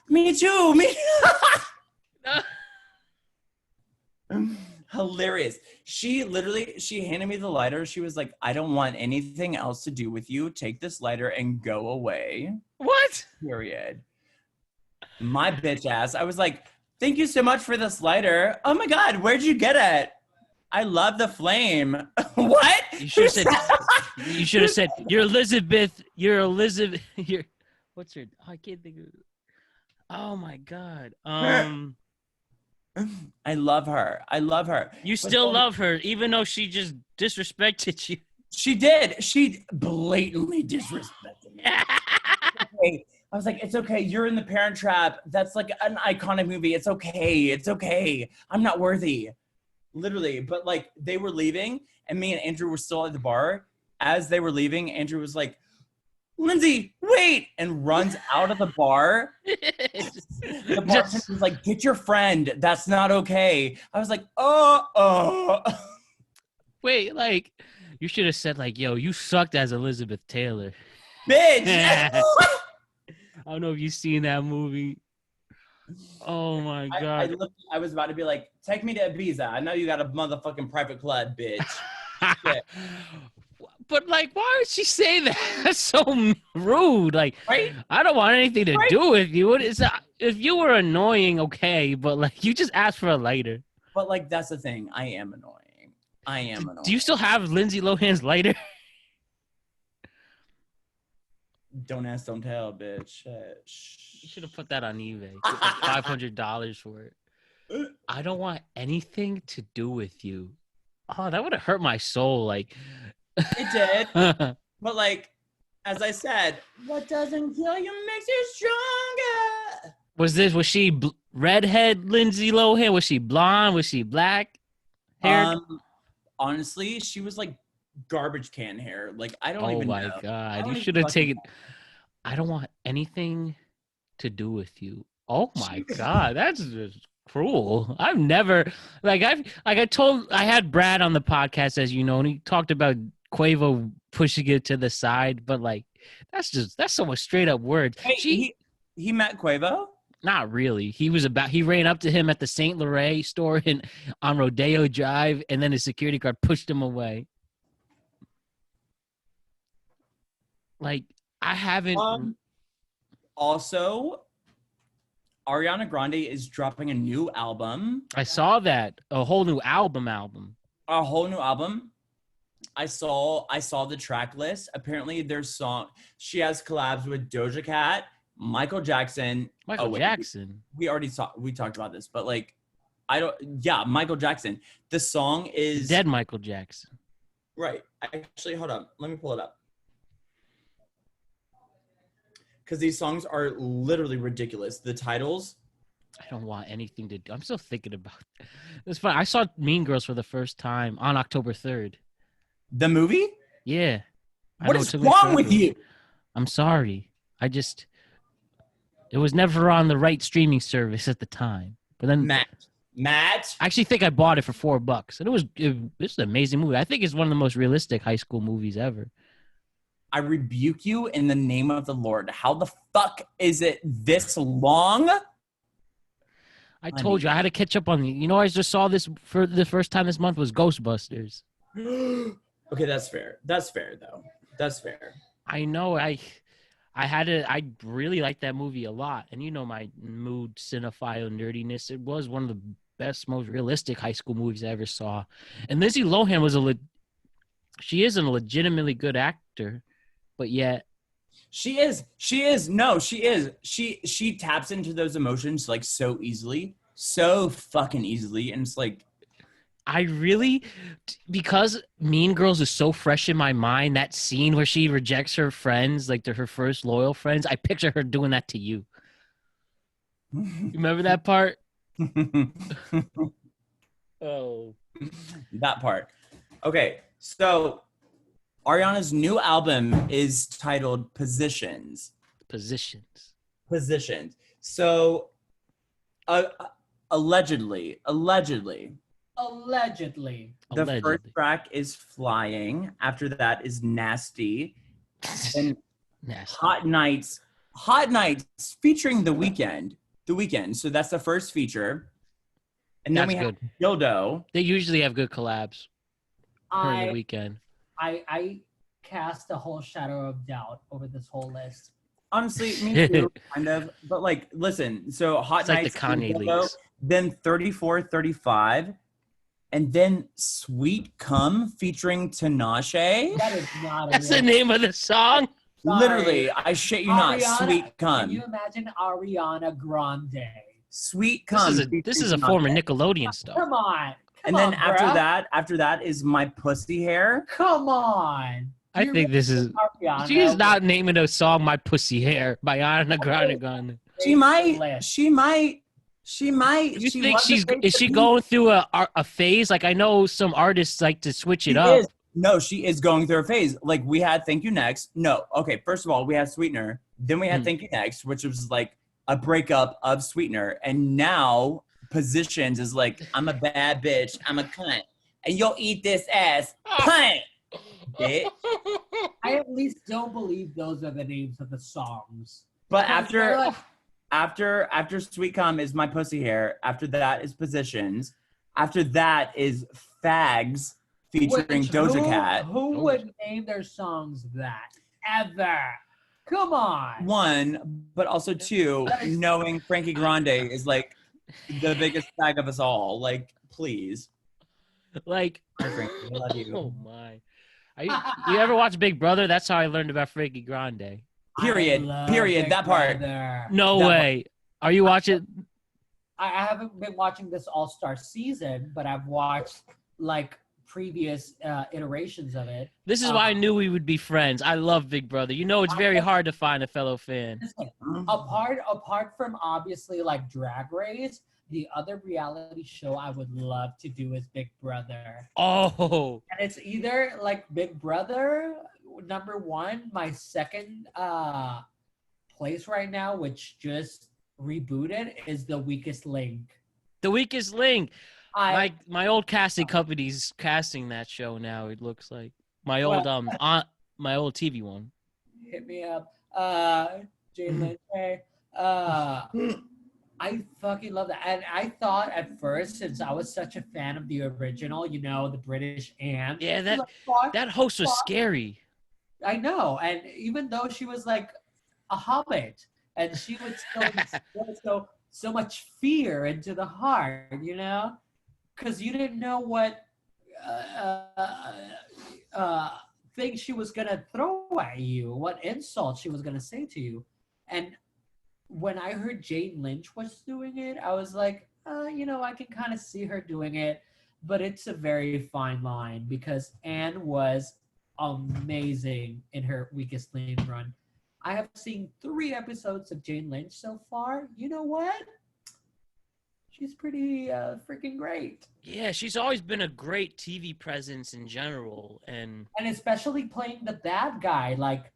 Hilarious. She handed me the lighter. She was like, I don't want anything else to do with you. Take this lighter and go away. What? Period. My bitch ass. I was like, thank you so much for this lighter. Oh my God, where'd you get it? I love the flame. What? You should have said, you're Elizabeth. What's her? Oh, I can't think of it. Oh my God. I love her. You still love her, even though she just disrespected you. She did. She blatantly disrespected me. Okay. I was like, it's okay. You're in The Parent Trap. That's like an iconic movie. It's okay. I'm not worthy. Literally. But like they were leaving and me and Andrew were still at the bar. As they were leaving, Andrew was like, Lindsey, wait, and runs out of the bar. The bartender was like, get your friend. That's not okay. I was like, oh. Wait, like, you should have said, like, yo, you sucked as Elizabeth Taylor. Bitch. I don't know if you've seen that movie. Oh, my God. I was about to be like, take me to Ibiza. I know you got a motherfucking private club, bitch. But, like, why would she say that? That's so rude. Like, right? I don't want anything to do with you. If you were annoying, okay, but, like, you just asked for a lighter. But, like, that's the thing. I am annoying. Do you still have Lindsey Lohan's lighter? Don't ask, don't tell, bitch. You should have put that on eBay. $500 for it. I don't want anything to do with you. Oh, that would have hurt my soul. Like, it did. But like, as I said, what doesn't kill you makes you stronger. Was she redhead Lindsey Lohan? Was she blonde? Was she black haired? Honestly, she was like garbage can hair. Like, I don't even know. Oh my God. You should have taken. I don't want anything to do with you. Oh my God. That's just cruel. I've never, I had Brad on the podcast, as you know, and he talked about Quavo pushing it to the side, but like, that's so much straight up words. Wait, he met Quavo? Not really. He ran up to him at the St. Laurent store on Rodeo Drive, and then his security guard pushed him away. Like, I haven't. Also, Ariana Grande is dropping a new album. I saw that. A whole new album. A whole new album. I saw the track list. Apparently, she has collabs with Doja Cat, Michael Jackson. Jackson. We talked about this, but like, Michael Jackson. The song is Dead Michael Jackson. Right. Actually, hold on. Let me pull it up. Because these songs are literally ridiculous. The titles. I don't want anything to do. I'm still thinking about it. It's fun. I saw Mean Girls for the first time on October 3rd. The movie? Yeah. What is wrong with you? I'm sorry. It was never on the right streaming service at the time. But then Matt? I actually think I bought it for $4. And it's an amazing movie. I think it's one of the most realistic high school movies ever. I rebuke you in the name of the Lord. How the fuck is it this long? I told you I had to catch up on you. You know, I just saw this for the first time this month was Ghostbusters. Okay, that's fair. That's fair, though. That's fair. I know. I really liked that movie a lot. And you know my mood, cinephile nerdiness. It was one of the best, most realistic high school movies I ever saw. And Lindsey Lohan she is a legitimately good actor. But yet, She is. No, she is. She taps into those emotions like so easily, so fucking easily, and it's like, I really, because Mean Girls is so fresh in my mind, that scene where she rejects her friends, like they're her first loyal friends, I picture her doing that to you. You remember that part? Oh. That part. Okay, so Ariana's new album is titled Positions. Positions. So, allegedly, the first track is Flying. After that is Nasty. And Nasty. Hot Nights featuring The Weeknd. So that's the first feature. And then we have Dildo. They usually have good collabs. The Weekend. I cast a whole shadow of doubt over this whole list. Honestly, me too, kind of. But like, listen. So Hot Nights, like the Kanye leaks. Then 34, 35, and then Sweet Cum featuring Tinashe. That is not. That's the name of the song. Sorry. Literally, I shit you not. Sweet Cum. Can you imagine Ariana Grande? Sweet Cum. This is a former Nickelodeon stuff. Come on. After that is My Pussy Hair. Come on. I think this is. Ariana. She's not naming a song "My Pussy Hair" by Ariana Grande. She might. You think is she going through a phase? Like I know some artists like to switch it up. No, she is going through a phase. Like we had Thank You Next. No, okay. First of all, we had Sweetener. Then we had Thank You Next, which was like a breakup of Sweetener, and now Positions is like, I'm a bad bitch, I'm a cunt, and you'll eat this ass, cunt. Bitch. I at least don't believe those are the names of the songs. But after Sweet Cum is My Pussy Hair. After that is Positions. After that is Fags featuring Doja Cat. Who would name their songs that ever? Come on. One, but also two, knowing Frankie Grande is like the biggest fag of us all. Like, please. Like, hi, Frankie, I love you. Oh my. You ever watch Big Brother? That's how I learned about Frankie Grande. Period. That part. No way. Are you watching? I haven't been watching this All-Star season, but I've watched like previous iterations of it. This is why I knew we would be friends. I love Big Brother. You know, it's very hard to find a fellow fan. Listen, apart from obviously like Drag Race, the other reality show I would love to do is Big Brother. Oh. And it's either like Big Brother, number one, my second place right now, which just rebooted, is The Weakest Link. The Weakest Link. My old casting company's casting that show now. It looks like my old my old TV one. Hit me up, Jayda Leigh. I fucking love that, and I thought at first, since I was such a fan of the original, you know, the British Anne. Yeah, that host was scary. I know, and even though she was like a hobbit, and she would still so much fear into the heart, you know. Because you didn't know what thing she was going to throw at you, what insult she was going to say to you. And when I heard Jane Lynch was doing it, I was like, you know, I can kind of see her doing it. But it's a very fine line because Anne was amazing in her Weakest Link run. I have seen 3 episodes of Jane Lynch so far. You know what? She's pretty freaking great. Yeah, she's always been a great TV presence in general, and especially playing the bad guy, like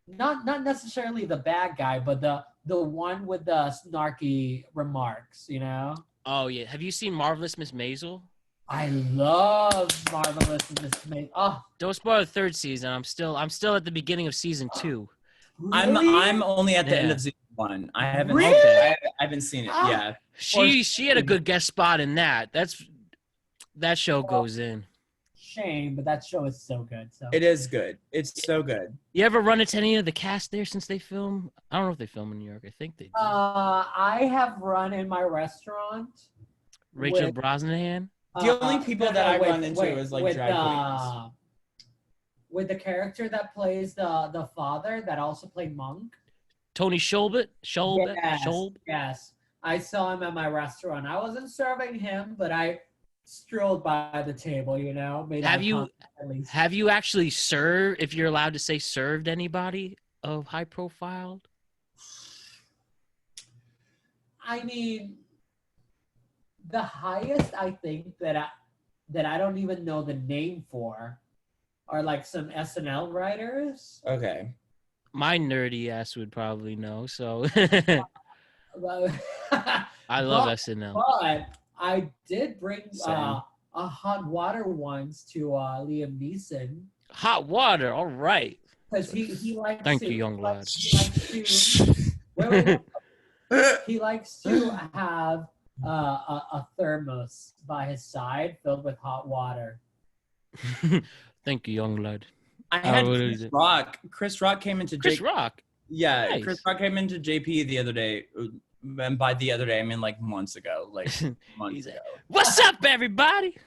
not necessarily the bad guy, but the one with the snarky remarks, you know? Oh yeah, have you seen Marvelous Miss Maisel? I love Marvelous Miss Maisel. Oh, don't spoil the 3rd season. I'm still at the beginning of season 2. Really? I'm only at the end of season 1. I haven't. Really? I haven't seen it. Yeah. She had a good guest spot in that. That show goes in. Shame, but that show is so good. So it is good. It's so good. You ever run into any of the cast there since they film? I don't know if they film in New York. I think they do. I have run in my restaurant. Rachel Brosnahan. The only people that I run into is like drag queens. with the character that plays the father that also played Monk. Tony Sholbert? Yes. I saw him at my restaurant. I wasn't serving him, but I strolled by the table, you know. Have you actually served, if you're allowed to say, served anybody of high profile? I mean, the highest I think that I don't even know the name for are like some SNL writers. Okay. My nerdy ass would probably know, so Well, I love SNL. But I did bring a hot water once to Liam Neeson. Hot water, all right. Because he likes Thank to, you, young lad. He likes to have a thermos by his side filled with hot water. Thank you, young lad. I had Chris Rock. Chris Rock came into Chris Rock. Yeah, Nice. Chris Rock came into JP the other day. And by the other day, I mean like months ago. Like months ago. What's up, everybody?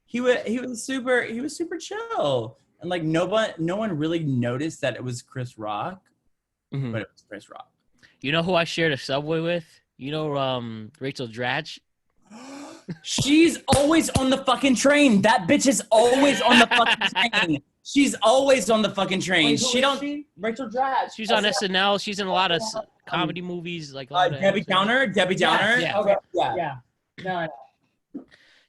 He was super chill. And like no one really noticed that it was Chris Rock. Mm-hmm. But it was Chris Rock. You know who I shared a subway with? You know Rachel Dratch? She's always on the fucking train. That bitch is always on the fucking train. She's always on the fucking train. Rachel Dratch. She's on SNL. She's in a lot of comedy movies, like Debbie Downer. Yeah. Okay. Yeah. No.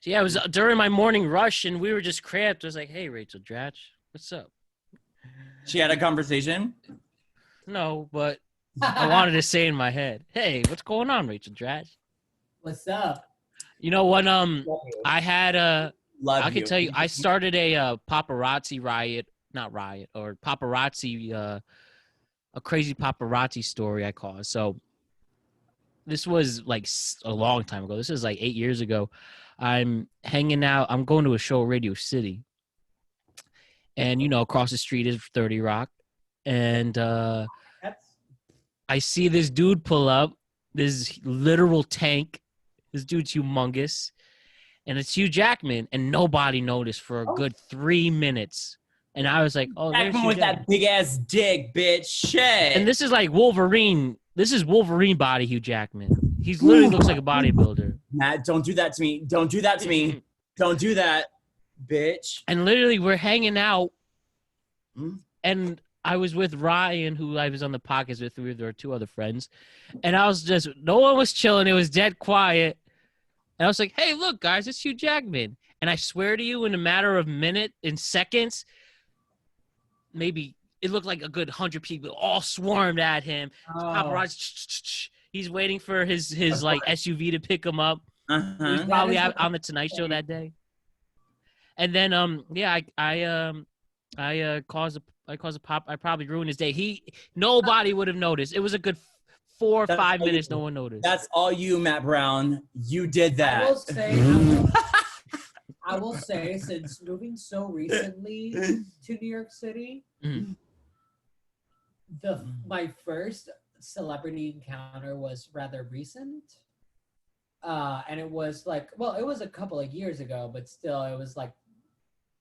Yeah, it was during my morning rush, and we were just cramped. I was like, "Hey, Rachel Dratch, what's up?" She had a conversation. No, but I wanted to say in my head, "Hey, what's going on, Rachel Dratch? What's up?" You know when I had I can tell you, I started a paparazzi a crazy paparazzi story I caused. So this was like a long time ago. This is like 8 years ago. I'm hanging out. I'm going to a show at Radio City. And, you know, across the street is 30 Rock. And I see this dude pull up, this literal tank. This dude's humongous. And it's Hugh Jackman. And nobody noticed for a good 3 minutes. And I was like, oh, there's Jackman with that big ass dick, bitch. Shit. And this is like Wolverine. This is Wolverine body Hugh Jackman. He literally looks like a bodybuilder. Matt, don't do that to me. Don't do that to me. Don't do that, bitch. And literally, we're hanging out. And I was with Ryan, who I was on the podcast with. There were 2 other friends. And I was just, no one was chilling. It was dead quiet. And I was like, hey, look, guys, it's Hugh Jackman. And I swear to you, in a matter of seconds, maybe it looked like a good 100 people all swarmed at him. Paparazzi, he's waiting for his like SUV to pick him up. He was probably out on the Tonight Show that day. And then I caused a pop. I probably ruined his day. Nobody would have noticed. It was a good 4 or 5 minutes. No one noticed. That's all you, Matt Brown. You did that. I will say, since moving so recently to New York City, my first celebrity encounter was rather recent. And it was like, well, it was a couple of years ago, but still, it was like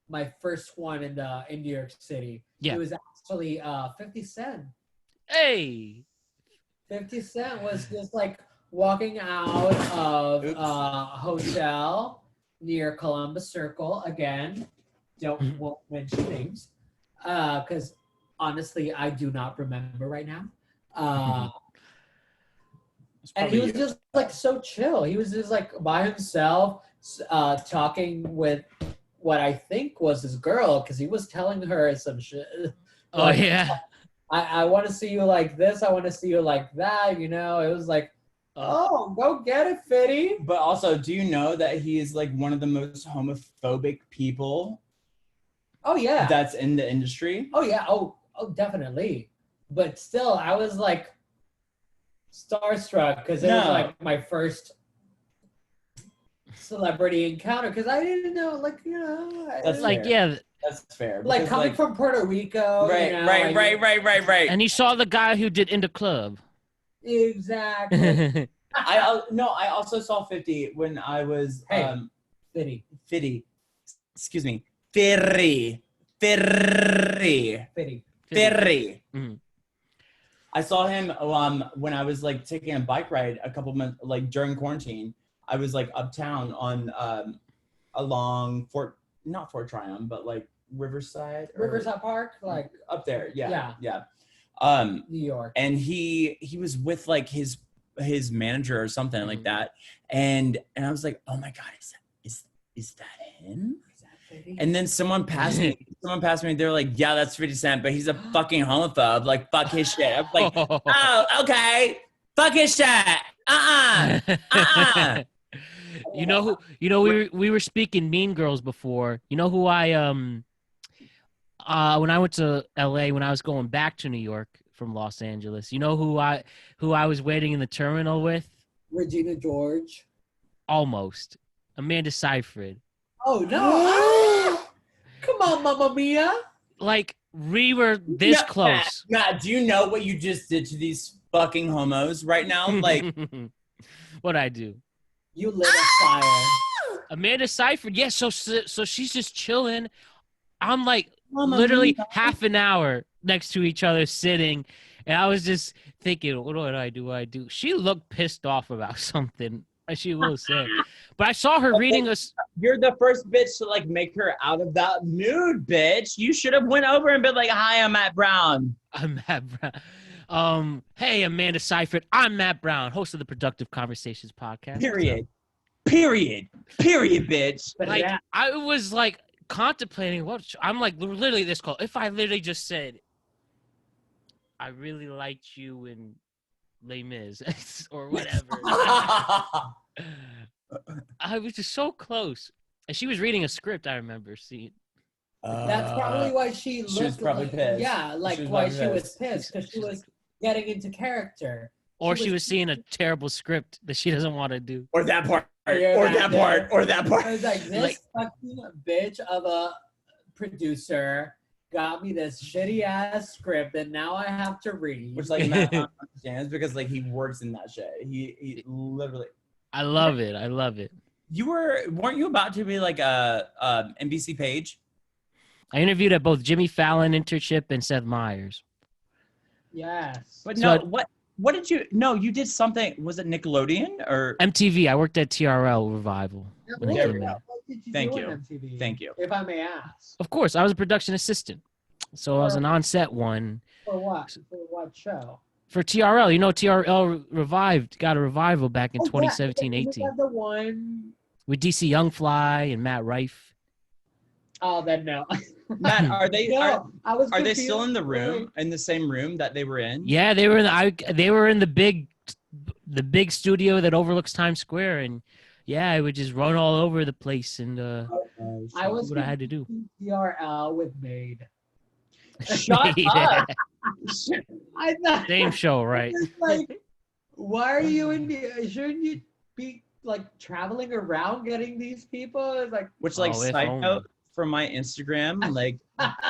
my first one in New York City. Yeah. It was actually 50 Cent. Hey! 50 Cent was just like walking out of a hotel near Columbus Circle. Again, won't mention names, because honestly, I do not remember right now. And he was just like so chill. He was just like by himself, talking with what I think was his girl, because he was telling her some shit. Oh, yeah. I want to see you like this. I want to see you like that. You know, it was like, oh, go get it, Fitty. But also, do you know that he is like one of the most homophobic people? Oh, yeah. That's in the industry? Oh, yeah. Oh, definitely. But still, I was like starstruck because it was like my first celebrity encounter, because I didn't know, like, you know. That's like, fair. yeah. That's fair. Like coming from Puerto Rico. Right, you know, right. And he saw the guy who did In the Club. Exactly. I also saw 50 when I was Fitty. Excuse me. Fitty. Ferry. Mm-hmm. I saw him when I was like taking a bike ride a couple months, like during quarantine. I was like uptown on along not Fort Tryon, but like Riverside Park, like up there. Yeah. New York. And he was with like his manager or something like that, and I was like, oh my god, is that him? And then someone passed me. They're like, yeah, that's 50 Cent, but he's a fucking homophobe. Like, fuck his shit. I'm like, oh, okay. Fuck his shit. You know we were speaking Mean Girls before. You know who I when I went to LA, when I was going back to New York from Los Angeles, you know who I was waiting in the terminal with? Regina George. Almost. Amanda Seyfried. Oh no. Come on, Mamma Mia. Like, we were this close. Matt, do you know what you just did to these fucking homos right now? Like, what'd I do? You lit a fire. Amanda Seyfried, yeah, so she's just chilling. I'm like Literally half an hour next to each other sitting, and I was just thinking, what do I do? She looked pissed off about something, she will say. But I saw her reading us. You're the first bitch to like make her out of that mood, bitch. You should have went over and been like, hi, I'm Matt Brown. I'm Matt Brown. Hey, Amanda Seyfried. I'm Matt Brown, host of the Productive Conversations podcast. Period, bitch. But like, I was like contemplating I'm like literally this call. If I literally just said, I really liked you in Les Mis or whatever. I was just so close. And she was reading a script, I remember seeing. That's probably why she looked. She was probably pissed. Yeah, like why she was pissed, because she was getting into character. Or she was seeing a terrible script that she doesn't want to do. Or that part. Yeah, or that part. I was like, this fucking bitch of a producer got me this shitty ass script and now I have to read. Which like Matt understands because like he works in that shit. He literally. I love it. Weren't you about to be like a NBC page? I interviewed at both Jimmy Fallon internship and Seth Meyers. Yes. But no, what did you? No, you did something. Was it Nickelodeon or MTV? I worked at TRL Revival. What did you Thank do you. on MTV, Thank you. if I may ask? Of course, I was a production assistant, so I was an on-set one. For what? For what show? For TRL, you know, TRL got a revival back in 2017-18. The one with DC Youngfly and Matt Rife. Oh, then no. Matt, are they are they still in the room, in the same room that they were in? Yeah, they were in the big studio that overlooks Times Square, and yeah, I would just run all over the place and I was what I had to do. TRL with Maid. Shut up. I thought Same show, right? Like, why are you in the? Shouldn't you be like traveling around getting these people? It's like, which like side note for my Instagram, like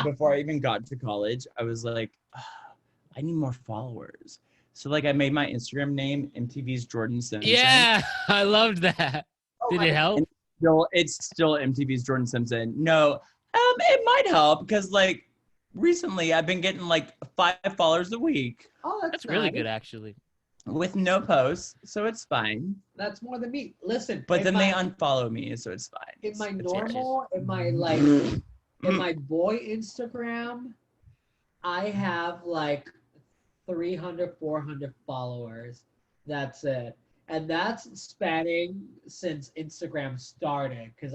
before I even got to college, I was like, I need more followers. So like I made my Instagram name MTV's Jordan Simpson. Yeah, I loved that. Did it help? It's still MTV's Jordan Simpson. No, it might help because like recently I've been getting like 5 followers a week. Oh, that's really good actually. With no posts, so it's fine. That's more than me. Listen, but then they unfollow me, so it's fine. In my in my boy Instagram, I have like 300, 400 followers. That's it. And that's spanning since Instagram started. Because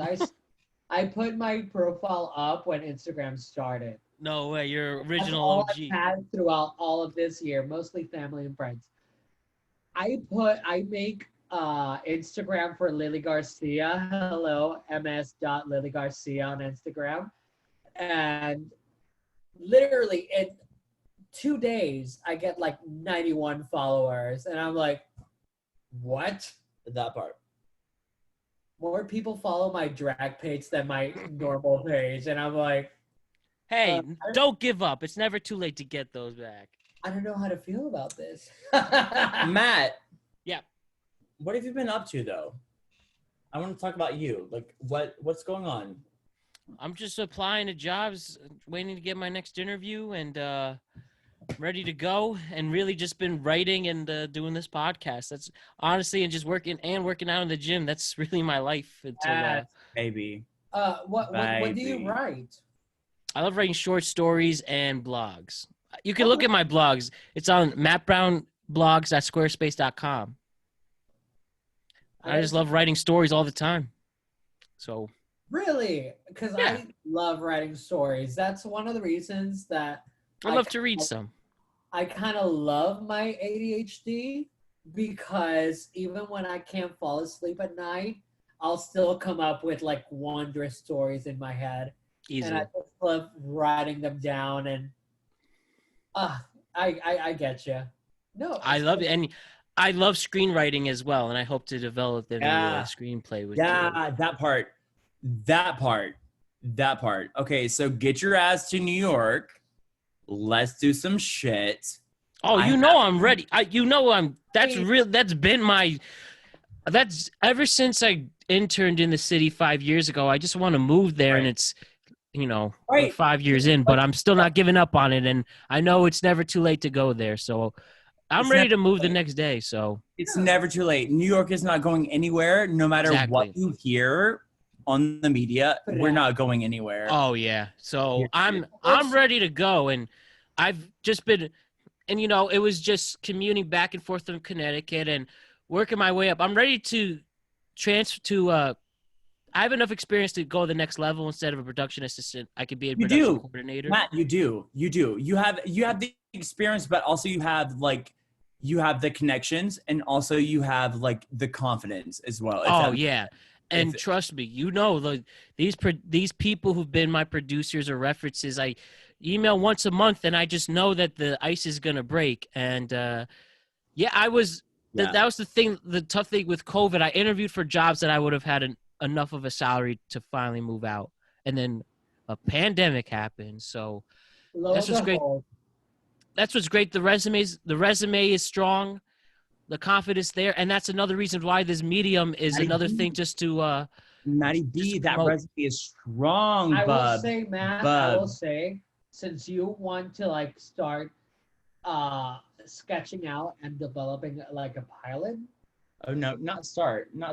I put my profile up when Instagram started. No way, your original OG. I've had throughout all of this year, mostly family and friends. I make Instagram for Lily Garcia. Hello, ms.lilygarcia on Instagram. And literally in 2 days, I get like 91 followers. And I'm like, what? That part. More people follow my drag page than my normal page. And I'm like, hey, don't give up. It's never too late to get those back. I don't know how to feel about this. Matt. Yeah. What have you been up to though? I want to talk about you. Like what's going on? I'm just applying to jobs, waiting to get my next interview, and ready to go. And really just been writing and doing this podcast. That's honestly, and just working out in the gym. That's really my life until. Baby. What do you write? I love writing short stories and blogs. You can look at my blogs. It's on mattbrownblogs.squarespace.com. I just love writing stories all the time. So. Really? Because I love writing stories. That's one of the reasons that I love to read some. I kind of love my ADHD because even when I can't fall asleep at night, I'll still come up with like wondrous stories in my head. Easily. And I just love writing them down. And I get you. No, I love it. And I love screenwriting as well. And I hope to develop the screenplay with you. That part. Okay, so get your ass to New York. Let's do some shit. Oh, I'm ready. That's ever since I interned in the city 5 years ago. I just want to move there, and it's, like 5 years in, but I'm still not giving up on it. And I know it's never too late to go there. So I'm ready to move the next day. So it's never too late. New York is not going anywhere. No matter what you hear on the media, we're not going anywhere. Oh yeah. So I'm ready to go, and I've just been, and it was just commuting back and forth from Connecticut and working my way up. I'm ready to transfer to I have enough experience to go the next level. Instead of a production assistant, I could be a production coordinator. Matt, you do. You have the experience, but also you have the connections, and also you have like the confidence as well. Oh yeah. And trust me, these people who've been my producers or references, I email once a month, and I just know that the ice is gonna break. And that was the tough thing with COVID. I interviewed for jobs that I would have had enough of a salary to finally move out, and then a pandemic happened. So that's what's great. That's what's great. The resume is strong. The confidence there, and that's another reason why this medium is another thing just to Maddie B, that resume is strong, I bub. will say, Matt, I will say, since you want to like start sketching out and developing like a pilot. Oh no, not start. No.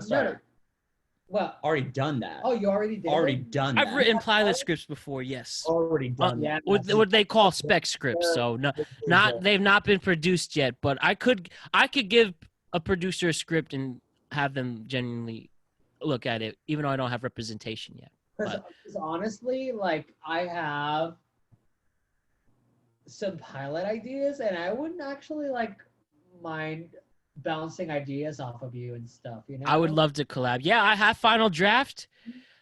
Well, already done that. Oh, you already did. Done. I've written pilot scripts before. Yes. Already done. What they call spec scripts. So they've not been produced yet. But I could give a producer a script and have them genuinely look at it, even though I don't have representation yet. Because honestly, like I have some pilot ideas, and I wouldn't actually mind bouncing ideas off of you and stuff, I would love to collab. Yeah, I have Final Draft.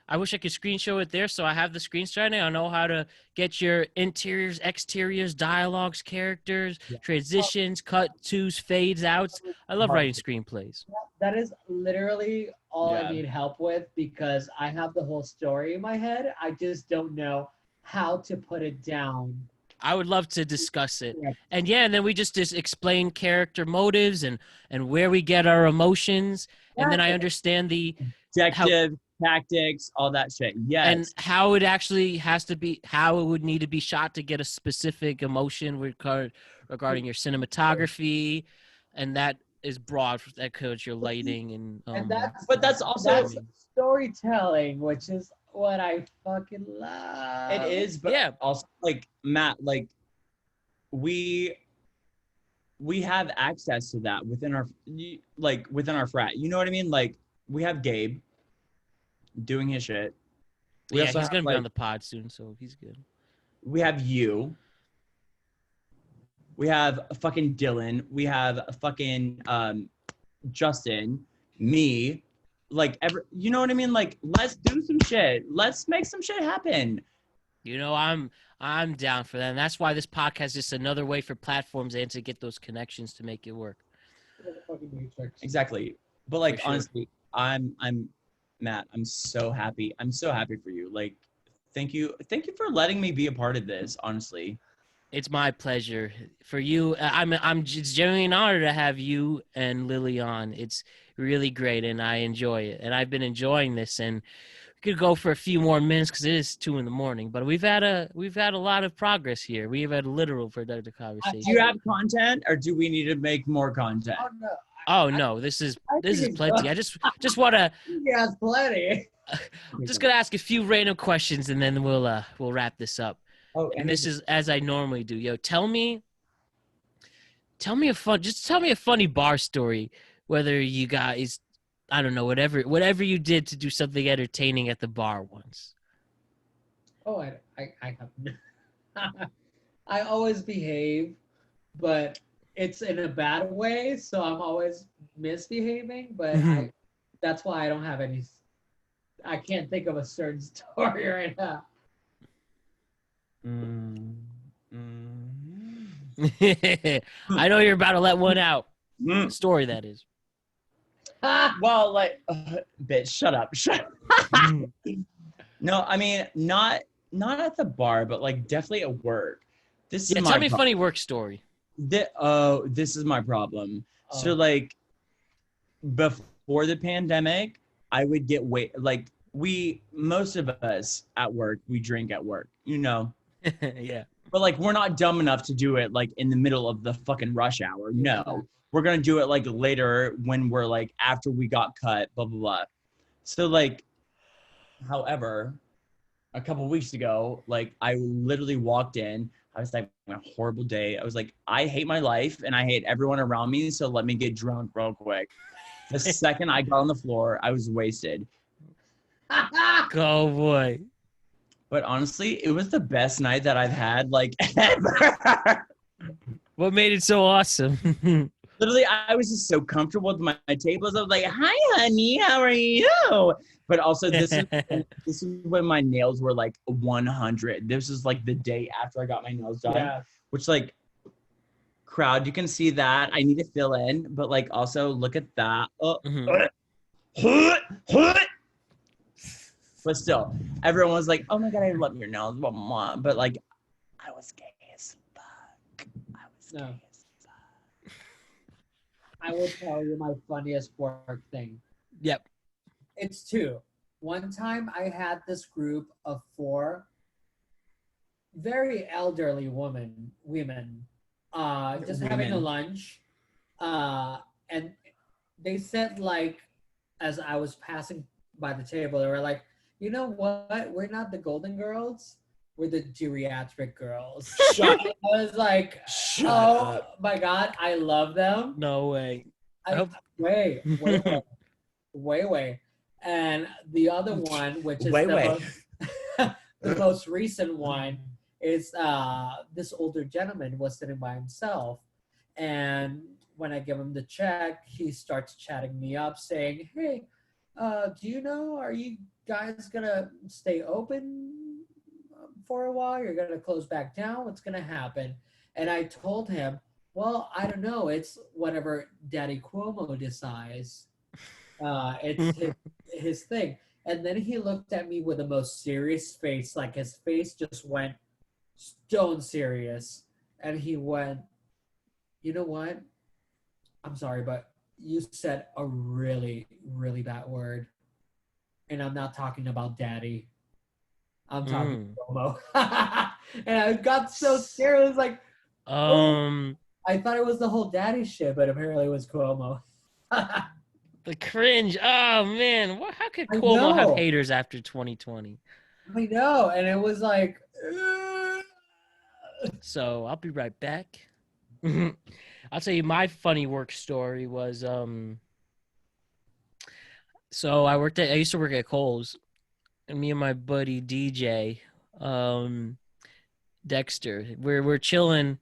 I wish I could screen show it there. So I have the screenshot. I know how to get your interiors, exteriors, dialogues, characters, transitions, cut twos, fades, outs. I love writing screenplays. That is literally all I need help with, because I have the whole story in my head. I just don't know how to put it down. I would love to discuss it. And then we just explain character motives and where we get our emotions. And then I understand the tactics, all that shit. Yes. And how it actually has to be, how it would need to be shot to get a specific emotion regarding your cinematography. And that is broad. That codes your lighting and that's also storytelling, which is what I fucking love. It is, but also Matt, we have access to that within our frat. You know what I mean? Like we have Gabe doing his shit. He's gonna be on the pod soon, so he's good. We have you. We have fucking Dylan. We have fucking Justin, me. You know what I mean? Like, let's do some shit. Let's make some shit happen. I'm down for that. And that's why this podcast is just another way for platforms and to get those connections to make it work. Exactly. But honestly, I'm Matt, I'm so happy. I'm so happy for you. Thank you for letting me be a part of this, honestly. It's my pleasure. For you, it's genuinely an honor to have you and Lily on. It's really great, and I enjoy it. And I've been enjoying this, and could go for a few more minutes because it is 2 a.m. But we've had a lot of progress here. We have had a literal productive conversation. Do you have content, or do we need to make more content? Oh no. Oh no, this is plenty. I just want to. Yeah, it's plenty. Just gonna ask a few random questions and then we'll wrap this up. Oh, And this is as I normally do. Yo, tell me a funny bar story. Whether you guys, I don't know, whatever you did to do something entertaining at the bar once. Oh, I have. I always behave, but it's in a bad way, so I'm always misbehaving. But that's why I don't have any. I can't think of a certain story right now. I know you're about to let one out. Story that is. Well, like, bitch, shut up. No, I mean, not at the bar, but like definitely at work. Tell me a funny work story. This is my problem. Oh. So like, before the pandemic, I would get most of us at work, we drink at work, you know? Yeah. But like, we're not dumb enough to do it like in the middle of the fucking rush hour. No, we're going to do it like later when we're like, after we got cut, blah, blah, blah. So like, however, a couple weeks ago, like I literally walked in, I was like, a horrible day. I was like, I hate my life and I hate everyone around me. So let me get drunk real quick. The second I got on the floor, I was wasted. Oh boy. But honestly, it was the best night that I've had like ever. What made it so awesome? Literally, I was just so comfortable with my tables. I was like, "Hi, honey, how are you?" But also, this is when my nails were like 100. This is like the day after I got my nails done. Yeah. Which, like, crowd, you can see that. I need to fill in, but like, also look at that. But still, everyone was like, "Oh my god, I love your nails," blah, blah, blah. But like, I was gay as fuck. I will tell you my funniest work thing. Yep. It's two. One time I had this group of 4 very elderly women, just having a lunch. And they said, like, as I was passing by the table, they were like, "You know what? We're not the Golden Girls. We're the geriatric girls." Shut I was like, Shut "Oh up. my god, I love them." No way. Way. And the other one, which is the most recent one, is this older gentleman was sitting by himself, and when I give him the check, he starts chatting me up, saying, "Hey, do you know? Are you guys gonna stay open for a while? You're gonna close back down? What's gonna happen?" And I told him, "Well, I don't know. It's whatever Daddy Cuomo decides. It's his thing." And then he looked at me with the most serious face, like his face just went stone serious. And he went, "You know what? I'm sorry, but you said a really, really bad word. And I'm not talking about Daddy. I'm talking Cuomo." And I got so scared. I was like, I thought it was the whole Daddy shit, but apparently it was Cuomo. The cringe. Oh man, how could Cuomo have haters after 2020? I know, and it was like. So I'll be right back. I'll tell you my funny work story was so I used to work at Kohl's, and me and my buddy DJ, Dexter, we're chilling.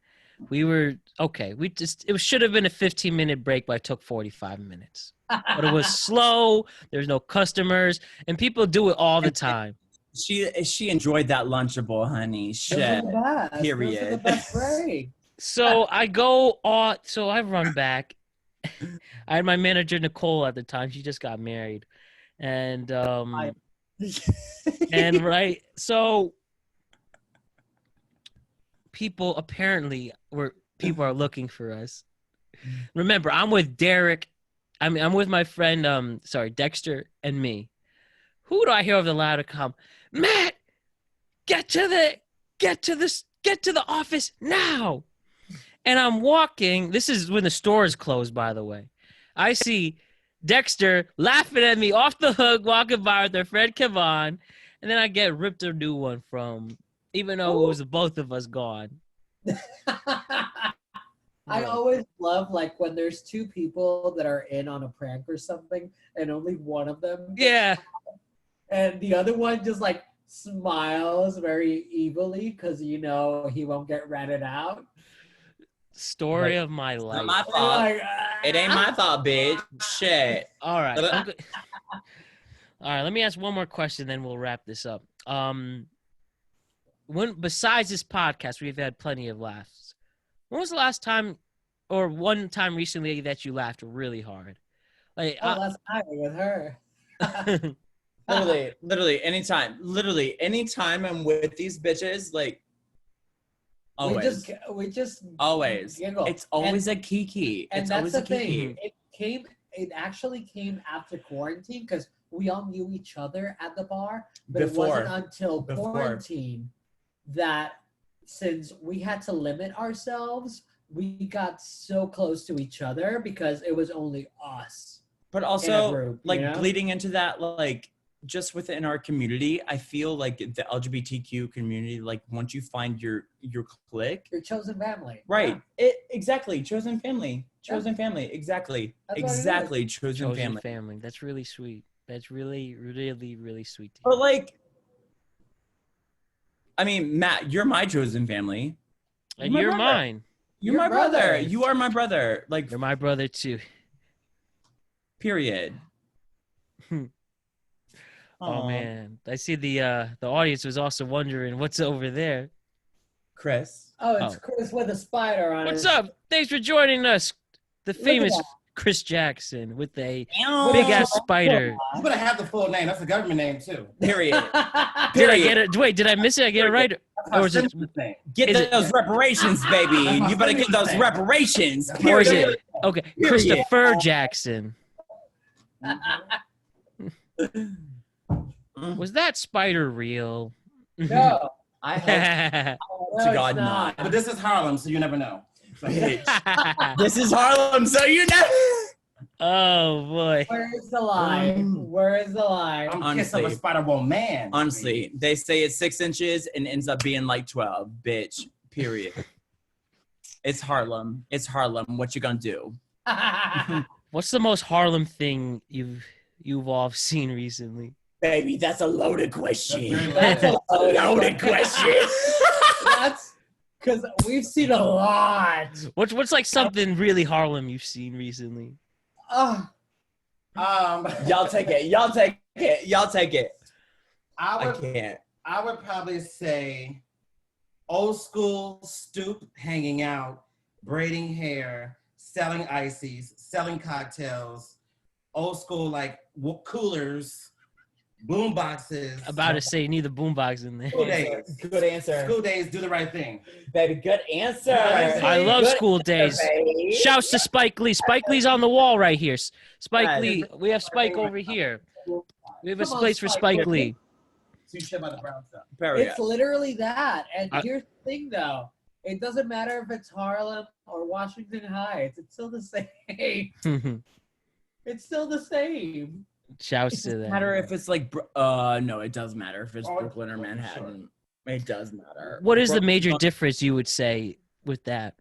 We were okay. It should have been a 15-minute break, but I took 45 minutes. But it was slow. There's no customers, and people do it all the time. She enjoyed that Lunchable, honey. Shit. Period. Those are the best break. So I go on. So I run back. I had my manager Nicole at the time. She just got married, and and right. So people are looking for us. Remember, I'm with Derek. I'm with my friend. Dexter and me. who do I hear over the louder com? Matt, get to the office now. And I'm walking. This is when the store is closed, by the way. I see Dexter laughing at me off the hook, walking by with their friend Kevon. And then I get ripped a new one from, even though it was both of us gone. I always love like when there's two people that are in on a prank or something and only one of them and the other one just like smiles very evilly because he won't get ratted out. Story of my life. Not my fault. Like, It ain't my fault, bitch. Shit. All right. All right, let me ask one more question, then we'll wrap this up. Besides this podcast, we've had plenty of laughs. When was the last time, or one time recently, that you laughed really hard? Like, last night with her. literally, anytime. Literally, anytime I'm with these bitches, like, always. We just always. Giggle. It's always a kiki. And it's that's always the a kiki. thing. It actually came after quarantine because we all knew each other at the bar, but it wasn't until quarantine that since we had to limit ourselves, we got so close to each other because it was only us. But also, group, bleeding into that, like, just within our community, I feel like the LGBTQ community, like, once you find your clique, your chosen family, right? Yeah. Exactly, chosen family, exactly, chosen family. That's really sweet. That's really, really, really sweet. But like, I mean, Matt, you're my chosen family, and you're mine. You're my brother. You are my brother. Like, you're my brother too. Period. Oh man, I see the audience was also wondering what's over there. Chris. Oh, it's Chris with a spider on it. What's up? Thanks for joining us. The famous Chris Jackson with a big ass spider. You better have the full name. That's a government name too. Period. Did I get it? Wait, did I miss it? I get it right? Or is it get those reparations, baby? You better get those reparations. Or is it okay? Christopher Jackson. Was that spider real? No. I hope to God not. But this is Harlem, so you never know. This is Harlem, so you never. Oh boy. Where is the lie? Where is the lie? I'm kissing a spider woman. Honestly, they say it's 6 inches and ends up being like 12. Bitch. Period. It's Harlem. It's Harlem. What you gonna do? What's the most Harlem thing you've all seen recently? Baby, that's a loaded question. That's a loaded question. That's because we've seen a lot. What's like something really Harlem you've seen recently? Y'all take it. Y'all take it. Y'all take it. I can't. I would probably say old school stoop, hanging out, braiding hair, selling ices, selling cocktails, old school like coolers. Boom boxes. About to say, you need the boom box in there. School days. Good answer. School days, do the right thing. Baby, good answer. I love school days. Baby. Shouts to Spike Lee. Spike Lee's on the wall right here. Spike Lee. We have Spike over here. We have a place for Spike Lee. It's literally that. And here's the thing, though. It doesn't matter if it's Harlem or Washington Heights. It's still the same. It's still the same. Shouts to that. It doesn't matter if it's like, no, it does matter if it's Brooklyn or Manhattan. Sure. It does matter. What is the major difference you would say with that?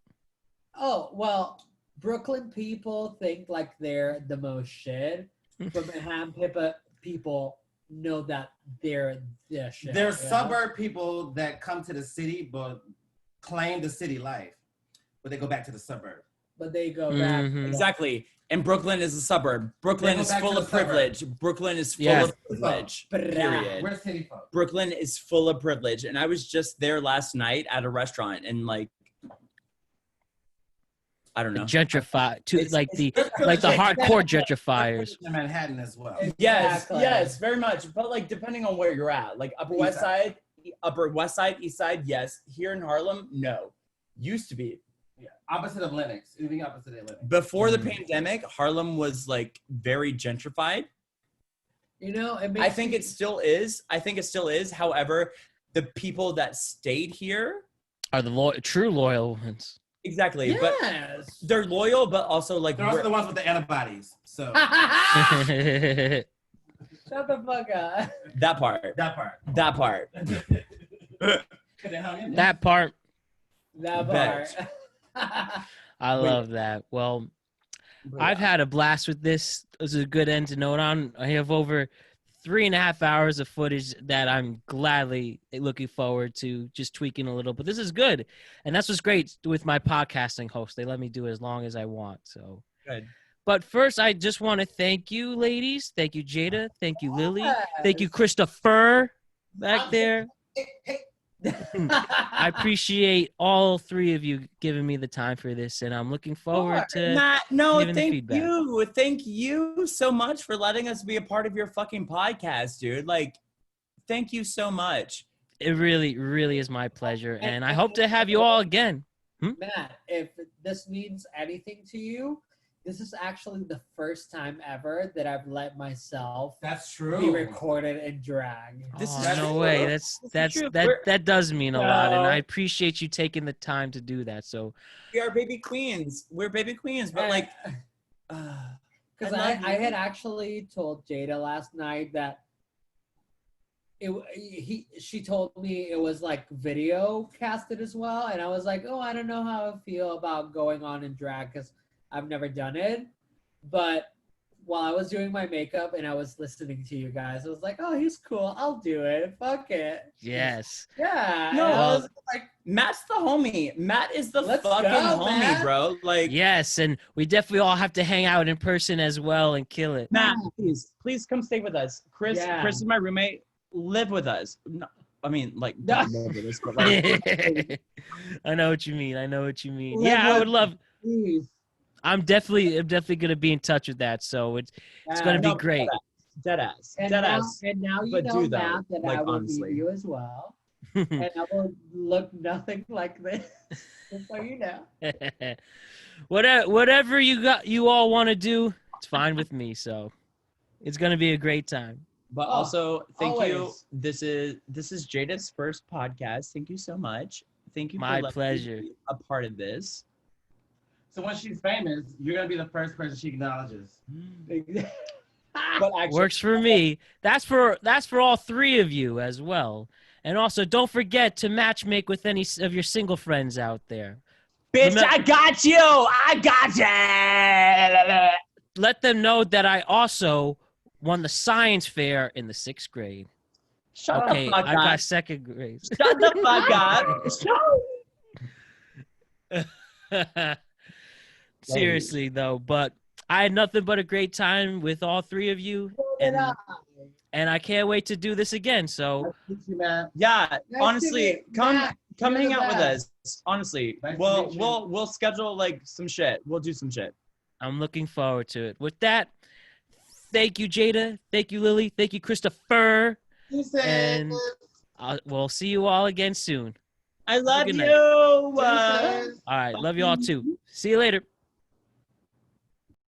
Oh, well, Brooklyn people think like they're the most shit, but Manhattan people know that they're the shit. There's suburb people that come to the city but claim the city life, but they go back to the suburb. But they go back. Exactly. And Brooklyn is a suburb. Brooklyn is full of privilege. Brooklyn is full of privilege. Period. We're city folk. Brooklyn is full of privilege. And I was just there last night at a restaurant and like, I don't know. Gentrify to like the hardcore gentrifiers. In Manhattan as well. Yes, very much. But like depending on where you're at, like Upper West Side, East Side, yes. Here in Harlem, no. Used to be. Yeah. Opposite of Lenox. Anything opposite of Lenox. Before the pandemic, Harlem was like very gentrified. You know, I think it still is. However, the people that stayed here are the true loyal ones. Exactly. Yes. But they're loyal, but also like they're also the ones with the antibodies. So Shut the fuck up. that part. That part. I love that. Well, I've had a blast with this. This is a good end to note on. I have over 3.5 hours of footage that I'm gladly looking forward to just tweaking a little. But this is good. And that's what's great with my podcasting host. They let me do it as long as I want. So good. But first, I just want to thank you, ladies. Thank you, Jayda. Thank you, Lily. Thank you, Christopher, back there. I appreciate all three of you giving me the time for this, and I'm looking forward to giving the feedback. Thank you so much for letting us be a part of your fucking podcast, dude. Like, thank you so much. It really, really is my pleasure, and I hope to have you all again. Matt, if this means anything to you, this is actually the first time ever that I've let myself be recorded in drag. No way. That does mean a lot, and I appreciate you taking the time to do that. So we are baby queens. We're baby queens, but like, because I had actually told Jayda last night that she told me it was like video casted as well, and I was like, oh, I don't know how I feel about going on in drag because I've never done it. But while I was doing my makeup and I was listening to you guys, I was like, oh, he's cool. I'll do it. Fuck it. Yes. Yeah. No, I was like, Matt's the homie. Matt is the fucking homie, Matt. bro. Like, yes, and we definitely all have to hang out in person as well and kill it. Matt, please come stay with us. Chris is my roommate. Live with us. No, I mean, like, not live with us, but like, I know what you mean. I would love. Please. I'm definitely gonna be in touch with that. So it's gonna be great. Dead ass. And now you know, Matt, that I will be you as well. And I will look nothing like this. Just so you know. Whatever you all want to do, it's fine with me. So it's gonna be a great time. But also, thank you. This is Jayda's first podcast. Thank you so much. Thank you. My pleasure. Me be a part of this. So when she's famous, you're gonna be the first person she acknowledges. But actually, works for me. That's for all three of you as well. And also, don't forget to matchmake with any of your single friends out there. Bitch, I got you. Let them know that I also won the science fair in the 6th grade. Shut the fuck up. I got 2nd grade. Shut the fuck up. Seriously, though, but I had nothing but a great time with all three of you. And I can't wait to do this again. So, yeah, honestly, come hang out with us. Honestly, we'll schedule like some shit. We'll do some shit. I'm looking forward to it. With that, thank you, Jayda. Thank you, Lily. Thank you, Christopher. And we'll see you all again soon. I love you. All right, love you all too. See you later.